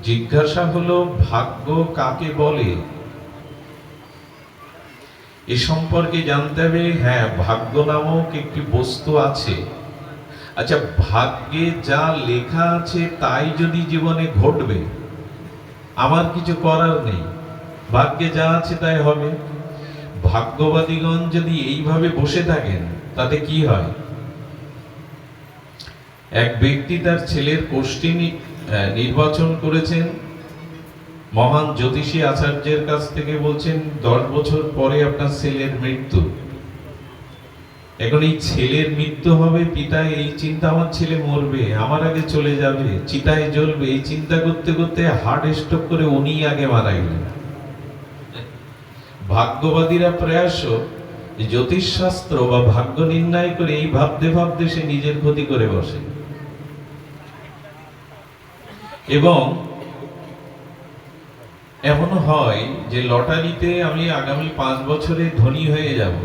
জিজ্ঞাসা হলো, ভাগ্য কাকে বলে? এ সম্পর্কে জানতে হবে। হ্যাঁ, ভাগ্য নামক একটি বস্তু আছে। আচ্ছা, ভাগ্যে যা লেখা আছে তাই যদি জীবনে ঘটবে, আমার কিছু করার নেই, ভাগ্যে যা আছে তাই হবে। ভাগ্যবাদীগণ যদি এইভাবে বসে থাকেন তাতে কি হয়? এক ব্যক্তি তার ছেলের কোষ্ঠী নির্বাচন করেছেন। মহান জ্যোতিষী আচার্যের কাছ থেকে বলছেন 10 বছর পরে আপনার ছেলের মৃত্যু। এখন এই ছেলের মৃত্যু হবে, পিতা এই চিন্তা, আমার ছেলে মরবে, আমার আগে চলে যাবে, চিতায় জ্বলবে, এই চিন্তা করতে করতে হার্ট স্ট্রোক করে উনি আগে মারা গেলেন। ভাগ্যবাদীরা প্রয়াস জ্যোতিষ শাস্ত্র বা ভাগ্য নির্ণয় করে এই ভাবতে ভাবতে সে নিজের ক্ষতি করে বসে। এবং এমন হয় যে লটারিতে আমি আগামী 5 বছরে ধনী হয়ে যাব,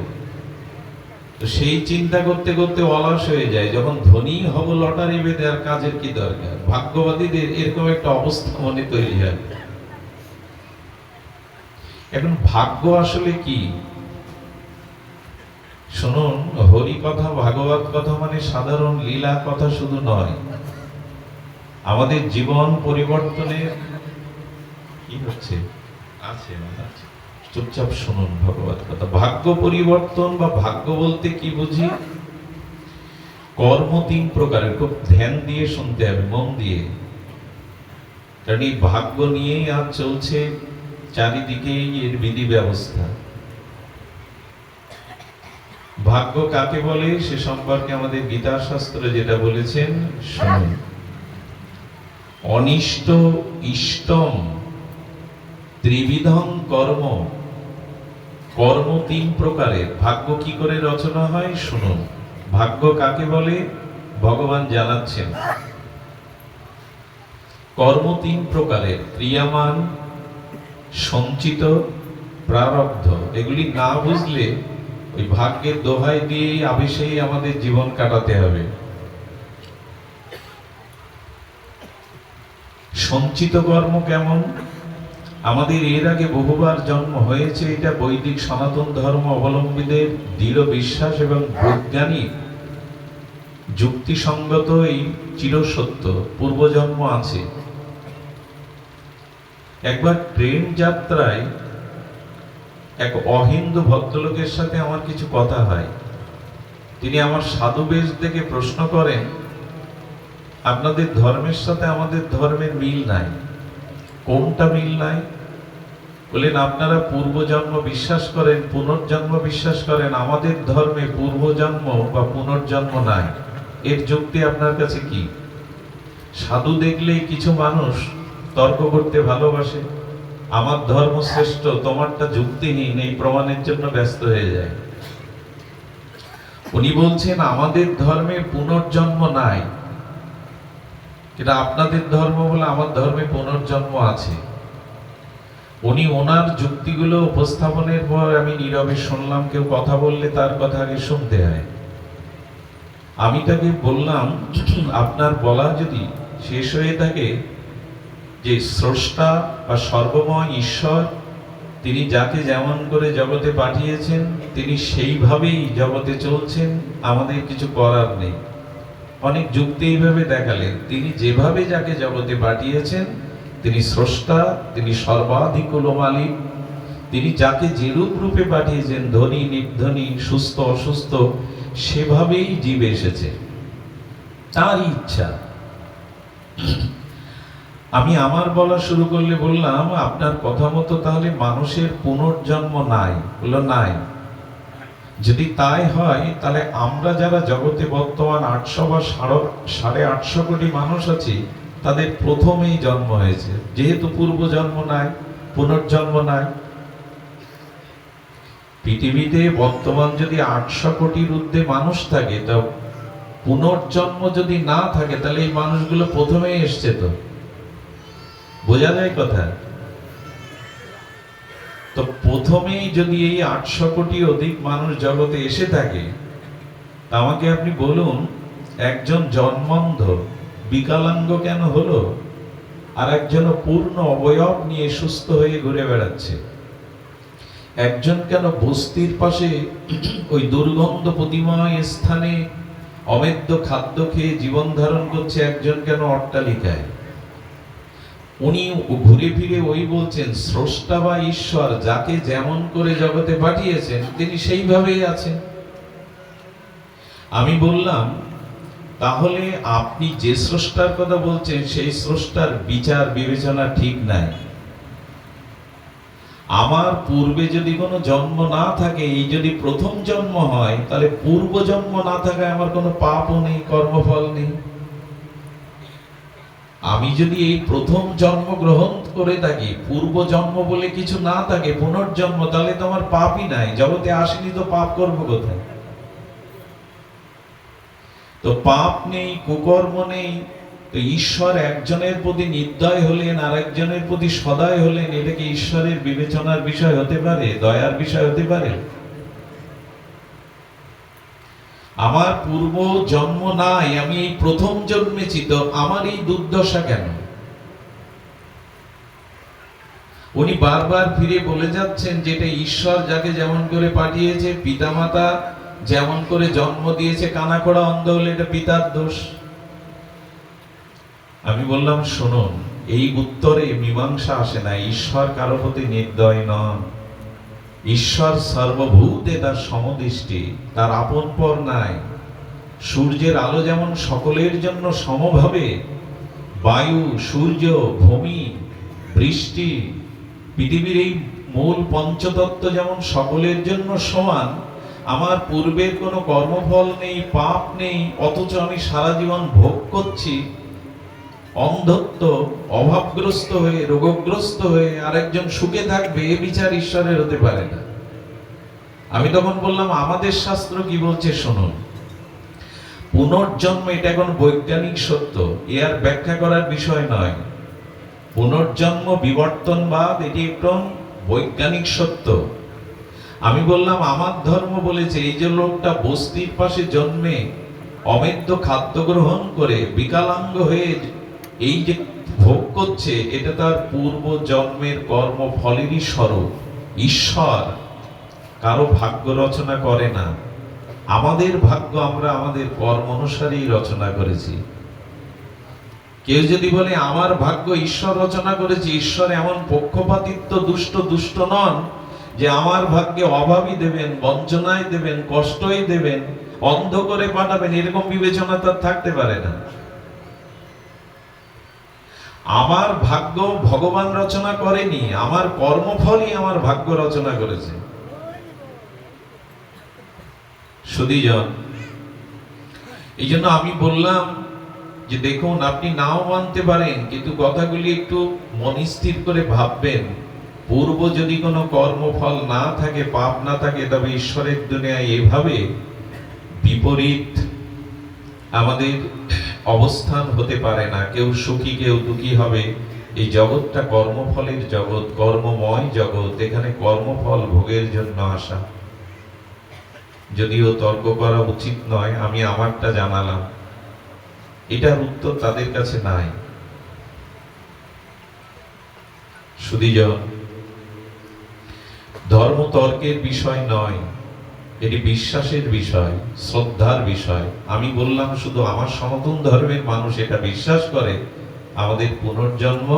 তো সেই চিন্তা করতে করতে অলস হয়ে যায়। যখন ধনী হব লটারি বেঁধে, আর কাজের কি দরকার? ভাগ্যবাদীদের এরকম একটা অবস্থা মনে তৈরি হয়। এখন ভাগ্য আসলে কি? শুনুন, হরি কথা, ভাগবত কথা মানে সাধারণ লীলা কথা শুধু নয়। আমাদের জীবন পরিবর্তনের কি হচ্ছে আছে আছে, চুপচাপ শুনুন ভগবত কথা। ভাগ্য পরিবর্তন বা ভাগ্য বলতে কি বুঝি? কর্ম তিন প্রকারের, খুব ধ্যান দিয়ে শুনতে হবে, মন দিয়ে। কারণ এই ভাগ্য নিয়েই আজ চলছে চারিদিকেই এর বিধি ব্যবস্থা। ভাগ্য কাকে বলে সে সম্পর্কে আমাদের গীতা শাস্ত্রে যেটা বলেছেন শুনুন। অনিষ্ট ইষ্টম ত্রিবিধং কর্ম। কর্ম তিন প্রকারের। ভাগ্য কি করে রচনা হয় শুনুন। ভাগ্য কাকে বলে ভগবান জানাচ্ছেন। কর্ম তিন প্রকারের, ক্রিয়ামান, সঞ্চিত, প্রারব্ধ। এগুলি না বুঝলে ওই ভাগ্যের দোহাই দিয়েই আবেশেই আমাদের জীবন কাটাতে হবে। সঞ্চিত কর্ম কেমন? আমাদের এর আগে বহুবার জন্ম হয়েছে, এটা বৈদিক সনাতন ধর্ম অবলম্বীদের দৃঢ় বিশ্বাস এবং বৈজ্ঞানিক যুক্তিসঙ্গত এই চিরসত্য। পূর্বজন্ম আছে। একবার ট্রেন যাত্রায় এক অহিন্দু ভদ্রলোকের সাথে আমার কিছু কথা হয়। তিনি আমার সাধু বেশ দেখে প্রশ্ন করেন, আপনাদের ধর্মের সাথে আমাদের ধর্মের মিল নাই। কোনটা মিল নাই? বলেন, আপনারা পূর্বজন্ম বিশ্বাস করেন, পুনর্জন্ম বিশ্বাস করেন। আমাদের ধর্মে পূর্বজন্ম বা পুনর্জন্ম নাই। এর যুক্তি আপনার কাছে কি? সাধু দেখলেই কিছু মানুষ তর্ক করতে ভালোবাসে। আমার ধর্ম শ্রেষ্ঠ, তোমারটা যুক্তিহীন, এই প্রমাণের জন্য ব্যস্ত হয়ে যায়। উনি বলছেন আমাদের ধর্মে পুনর্জন্ম নাই, এটা আপনাদের ধর্ম বলে আমার ধর্মে পুনর্জন্ম আছে। উনি ওনার যুক্তিগুলো উপস্থাপনের পর আমি নীরবে শুনলাম। কেউ কথা বললে তার কথা আগে শুনতে হয়। আমি তাকে বললাম, আপনার বলা যদি শেষ হয়ে থাকে যে স্রষ্টা বা সর্বময় ঈশ্বর, তিনি যাকে যেমন করে জগতে পাঠিয়েছেন তিনি সেইভাবেই জগতে চলছেন, আমাদের কিছু করার নেই। অনেক যুক্তি এইভাবে দেখালেন। তিনি যেভাবে যাকে জগতে পাঠিয়েছেন, তিনি স্রষ্টা, তিনি সর্বাধিকুল মালিক। তিনি যাকে যেরূপ রূপে পাঠিয়েছেন, ধনী নির্ধনী, সুস্থ অসুস্থ, সেভাবেই জীব এসেছে, তার ইচ্ছা। আমি আমার বলা শুরু করলে বললাম, আপনার কথা মতো তাহলে মানুষের পুনর্জন্ম নাই? বলল নাই। যদি তাই হয় তাহলে আমরা যারা জগতে বর্তমান 800 বা 850 কোটি মানুষ আছি, তাদের প্রথমেই জন্ম হয়েছে। যেহেতু পূর্বজন্ম নাই, পুনর্জন্ম নাই। পৃথিবীতে বর্তমান যদি 800 কোটির ঊর্ধ্বে মানুষ থাকে, তা পুনর্জন্ম যদি না থাকে তাহলে এই মানুষগুলো প্রথমেই এসছে। তো বোঝা যায় কথা? তো প্রথমেই যদি এই 800 কোটি অধিক মানুষ জগতে এসে থাকে, তা আমাকে আপনি বলুন, একজন জন্মান্ধ বিকলাঙ্গ কেন হলো, আর একজন পূর্ণ অবয়ব নিয়ে সুস্থ হয়ে ঘুরে বেড়াচ্ছে? একজন কেন বস্তির পাশে ওই দুর্গন্ধ প্রতিময় স্থানে অমেদ্য খাদ্য খেয়ে জীবন ধারণ করছে, একজন কেন অট্টালিকায়? উনি ঘুরে ফিরে ওই বলছেন, স্রষ্টা বা ঈশ্বর যাকে যেমন করে জগতে পাঠিয়েছেন তিনি সেইভাবেই আছেন। আমি বললাম, তাহলে আপনি যে স্রষ্টার কথা বলছেন সেই স্রষ্টার বিচার বিবেচনা ঠিক নাই। আমার পূর্বে যদি কোনো জন্ম না থাকে, এই যদি প্রথম জন্ম হয়, তাহলে পূর্ব জন্ম না থাকায় আমার কোনো পাপও নেই, কর্মফল নেই। আমি যদি এই প্রথম জন্ম গ্রহণ করে থাকি, পূর্ব জন্ম বলে কিছু না থাকে, পুনর্জন্ম, তাহলে তো আমার পাপই নাই। জগতে আসেনি তো পাপ করব কোথায়? তো পাপ নেই, কুকর্ম নেই। তো ঈশ্বর একজনের প্রতি নির্দয় হলেন, আর একজনের প্রতি সদয় হলেন, এটা কি ঈশ্বরের বিবেচনার বিষয় হতে পারে? দয়ার বিষয় হতে পারে? আমার পূর্ব জন্ম নাই, আমি এই প্রথম জন্মেছি, তো আমার এই দুর্দশা কেন? উনি বারবার ফিরে বলে যাচ্ছেন যেটা ঈশ্বর যাকে যেমন করে পাঠিয়েছে, পিতামাতা যেমন করে জন্ম দিয়েছে কানাকড়া অন্ধ হলে এটা পিতার দোষ। আমি বললাম শুনুন, এই উত্তরে মীমাংসা আসে না। ঈশ্বর কারো প্রতি নির্দয় নন। ঈশ্বর সর্বভূতে তার সমদৃষ্টি, তার আপন পর নাই। সূর্যের আলো যেমন সকলের জন্য সমভাবে, বায়ু, সূর্য, ভূমি, বৃষ্টি, পৃথিবীর এই মূল পঞ্চতত্ত্ব যেমন সকলের জন্য সমান, আমার পূর্বের কোনো কর্মফল নেই, পাপ নেই, অথচ আমি সারা জীবন ভোগ করছি অন্ধত্ব, অভাবগ্রস্ত হয়ে, রোগগ্রস্ত হয়ে আরেকজন সুখে থাকবে, এ বিচার ঈশ্বরের হতে পারে না। আমি তখন বললাম আমাদের শাস্ত্র কি বলছে শুনুন। পুনর্জন্ম এটা এখন বৈজ্ঞানিক সত্য, এ আর ব্যাখ্যা করার বিষয় নয়। পুনর্জন্ম, বিবর্তনবাদ এটি একটু বৈজ্ঞানিক সত্য। আমি বললাম আমার ধর্ম বলেছে এই যে লোকটা বস্তির পাশে জন্মে অমেদ্য খাদ্য গ্রহণ করে বিকলাঙ্গ হয়ে এই যে ভোগ করছে, এটা তার পূর্ব জন্মের কর্মফলেরই স্বরূপ। ঈশ্বর কারো ভাগ্য রচনা করে না। আমাদের ভাগ্য আমরা আমাদের কর্ম অনুসারেই রচনা করেছি। কেউ যদি বলে আমার ভাগ্য ঈশ্বর রচনা করেছে, ঈশ্বর এমন পক্ষপাতিত্ব দুষ্ট নন যে আমার ভাগ্যে অভাবই দেবেন, বঞ্চনায় দেবেন, কষ্টই দেবেন, অন্ধ করে পাঠাবেন, এরকম বিবেচনা তার থাকতে পারে না। আমার ভাগ্য ভগবান রচনা করেনি, আমার কর্মফলই আমার ভাগ্য রচনা করেছে। সুধীজন, এই জন্য আমি বললাম যে দেখুন, আপনি নাও মানতে পারেন, কিন্তু কথাগুলি একটু মনস্থির করে ভাববেন। পূর্ব যদি কোনো কর্মফল না থাকে, পাপ না থাকে, তবে ঈশ্বরের দুনিয়ায় এভাবে বিপরীত আমাদের অবস্থান হতে পারে না। কেউ সুখী, কেউ দুঃখী হবে। এই জগৎটা কর্মফলের জগৎ, কর্মময় জগৎ। এখানে কর্মফল ভোগের জন্য আসা। যদিও তর্ক করা উচিত নয়, আমি আমারটা জানালাম, এটার উত্তর তাদের কাছে নাই। সুধীজন, ধর্ম তর্কের বিষয় নয়, এটি বিশ্বাসের বিষয়, শ্রদ্ধার বিষয়। আমি বললাম শুধু আমার সনাতন ধর্মের মানুষ এটা বিশ্বাস করে আমাদের পুনর্জন্ম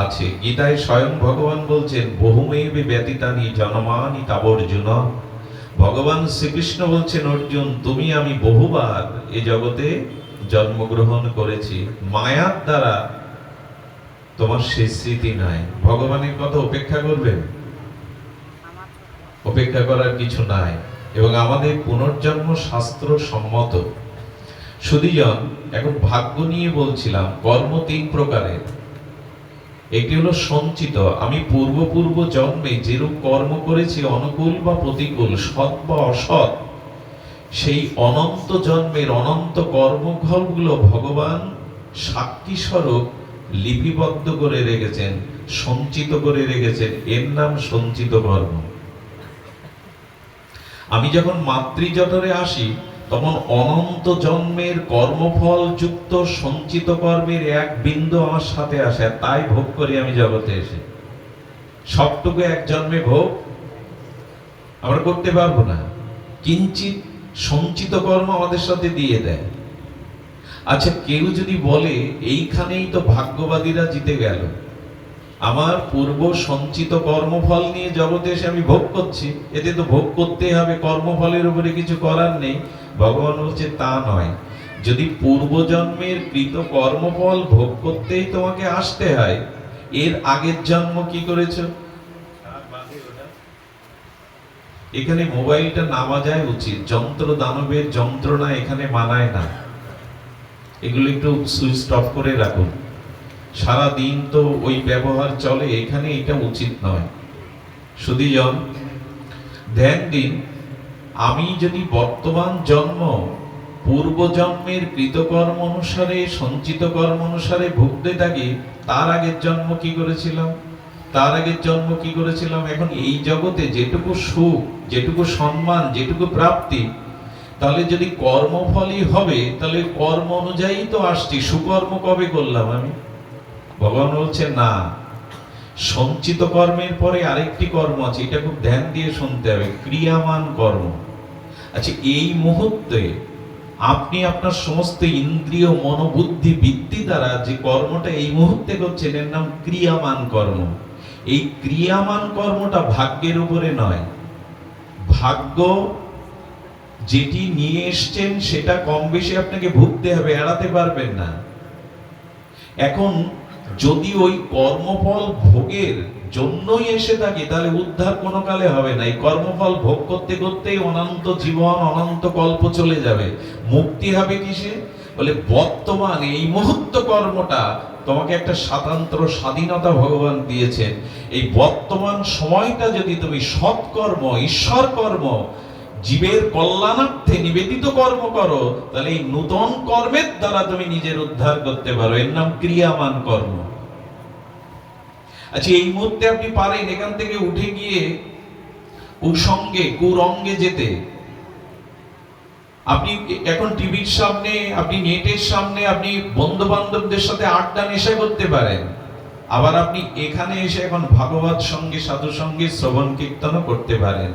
আছে। গীতায় স্বয়ং ভগবান বলছেন বহুমেবে ব্যতীতানি জন্মানি তাবর্জুন। ভগবান শ্রীকৃষ্ণ বলছেন অর্জুন, তুমি আমি বহুবার এ জগতে জন্মগ্রহণ করেছি, মায়ার দ্বারা তোমার সে স্মৃতি নাই। ভগবানের কথা উপেক্ষা করবেন? অপেক্ষা করার কিছু নাই। এবং আমাদের পুনর্জন্ম শাস্ত্র সম্মত। সুধীজন, এখন ভাগ্য নিয়ে বলছিলাম। কর্ম তিন প্রকারের। একটি হলো সঞ্চিত। আমি পূর্ব জন্মে যেরূপ কর্ম করেছি, অনুকূল বা প্রতিকূল, সৎ বা অসৎ, সেই অনন্ত জন্মের অনন্ত কর্মফলগুলো ভগবান সাক্ষী স্বরূপ লিপিবদ্ধ করে রেখেছেন, সঞ্চিত করে রেখেছেন। এর নাম সঞ্চিত কর্ম। আমি যখন মাতৃজঠরে আসি, তখন অনন্ত জন্মের কর্মফল যুক্ত সঞ্চিত কর্মের এক বিন্দু আমার সাথে আসে, তাই ভোগ করি আমি জগতে এসে। সবটুকু এক জন্মে ভোগ আমরা করতে পারবো না। কিঞ্চিত সঞ্চিত কর্ম আমাদের সাথে দিয়ে দেয়। আচ্ছা, কেউ যদি বলে এইখানেই তো ভাগ্যবাদীরা জিতে গেল, আমার পূর্ব সঞ্চিত কর্মফল নিয়ে জগতে এসে আমি ভোগ করছি, এতে তো ভোগ করতেই হবে, কর্মফলের উপরে কিছু করার নেই। ভগবান বলছে তা নয়। যদি পূর্বজন্মের কৃত কর্মফল ভোগ করতেই তোমাকে আসতে হয়, এর আগের জন্ম কি করেছো? এখানে মোবাইলটা না বাজায় উচিত। যন্ত্র দানবের যন্ত্রণা এখানে মানায় না। এগুলো একটু সুইচ অফ করে রাখুন। সারা দিন তো ওই ব্যবহার চলে, এখানে এটা উচিত নয়। সুধীজন, ধ্যান দিন। আমি যদি বর্তমান জন্ম পূর্ব জন্মের কৃতকর্ম অনুসারে, সঞ্চিত কর্ম অনুসারে ভুগতে থাকি, তার আগের জন্ম কি করেছিলাম, তার আগের জন্ম কি করেছিলাম, এখন এই জগতে যেটুকু সুখ, যেটুকু সম্মান, যেটুকু প্রাপ্তি, তাহলে যদি কর্মফলই হবে, তাহলে কর্ম অনুযায়ী তো আসছি। সুকর্ম কবে করলাম আমি? ভগবান বলছে না, সঞ্চিত কর্মের পরে আরেকটি কর্ম আছে। এটা খুব ধ্যান দিয়ে শুনতে হবে, ক্রিয়ামান কর্ম। আচ্ছা, এই মুহূর্তে আপনি আপনার সমস্ত ইন্দ্রিয় মনোবুদ্ধি বৃত্তি দ্বারা যে কর্মটা এই মুহূর্তে করছেন এর নাম ক্রিয়ামান কর্ম। এই ক্রিয়ামান কর্মটা ভাগ্যের উপরে নয়। ভাগ্য যেটি নিয়ে এসছেন সেটা কম বেশি আপনাকে ভুগতে হবে, এড়াতে পারবেন না। এখন যদি ওই কর্মফল ভোগের জন্যই এসে থাকে তাহলে উদ্ধার কোনো কালে হবে না। এই কর্মফল ভোগ করতে করতেই অনন্ত জীবন অনন্ত কল্প চলে যাবে। মুক্তি হবে কিসে? বলে বর্তমান এই মুহূর্ত কর্মটা তোমাকে একটা স্বাতন্ত্র স্বাধীনতা ভগবান দিয়েছেন। এই বর্তমান সময়টা যদি তুমি সৎকর্ম, ঈশ্বর কর্ম, জীবের কল্যাণার্থে নিবেদিত কর্ম করো, তাহলে এই নূতন কর্মের দ্বারা তুমি নিজের উদ্ধার করতে পারো। এর নাম ক্রিয়ামান কর্ম। আচ্ছা, এই মুহূর্তে আপনি পারেন এখান থেকে উঠে গিয়ে কুসঙ্গে কুরঙ্গে যেতে। আপনি এখন টিভির সামনে, আপনি নেটের সামনে, আপনি বন্ধু বান্ধবদের সাথে আড্ডা নেশা করতে পারেন। আবার আপনি এখানে এসে এখন ভাগবত সঙ্গে, সাধু সঙ্গে শ্রবণ কীর্তনও করতে পারেন।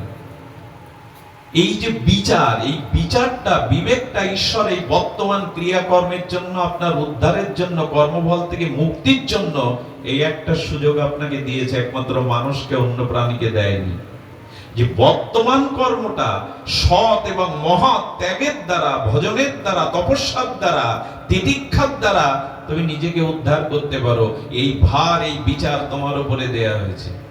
এই যে বিচার, এই বিচারটা, বিবেকটা ঈশ্বর এই বর্তমান ক্রিয়াকর্মের জন্য, আপনার উদ্ধারের জন্য, কর্মফল থেকে মুক্তির জন্য এই একটা সুযোগ আপনাকে দিয়েছে, একমাত্র মানুষকে, অন্য প্রাণীকে দেয়নি। যে বর্তমান কর্মটা সৎ এবং মহৎ ত্যাগের দ্বারা, ভজনের দ্বারা, তপস্যার দ্বারা, তিতিক্ষার দ্বারা তুমি নিজেকে উদ্ধার করতে পারো। এই ভার, এই বিচার তোমার উপরে দেয়া হয়েছে।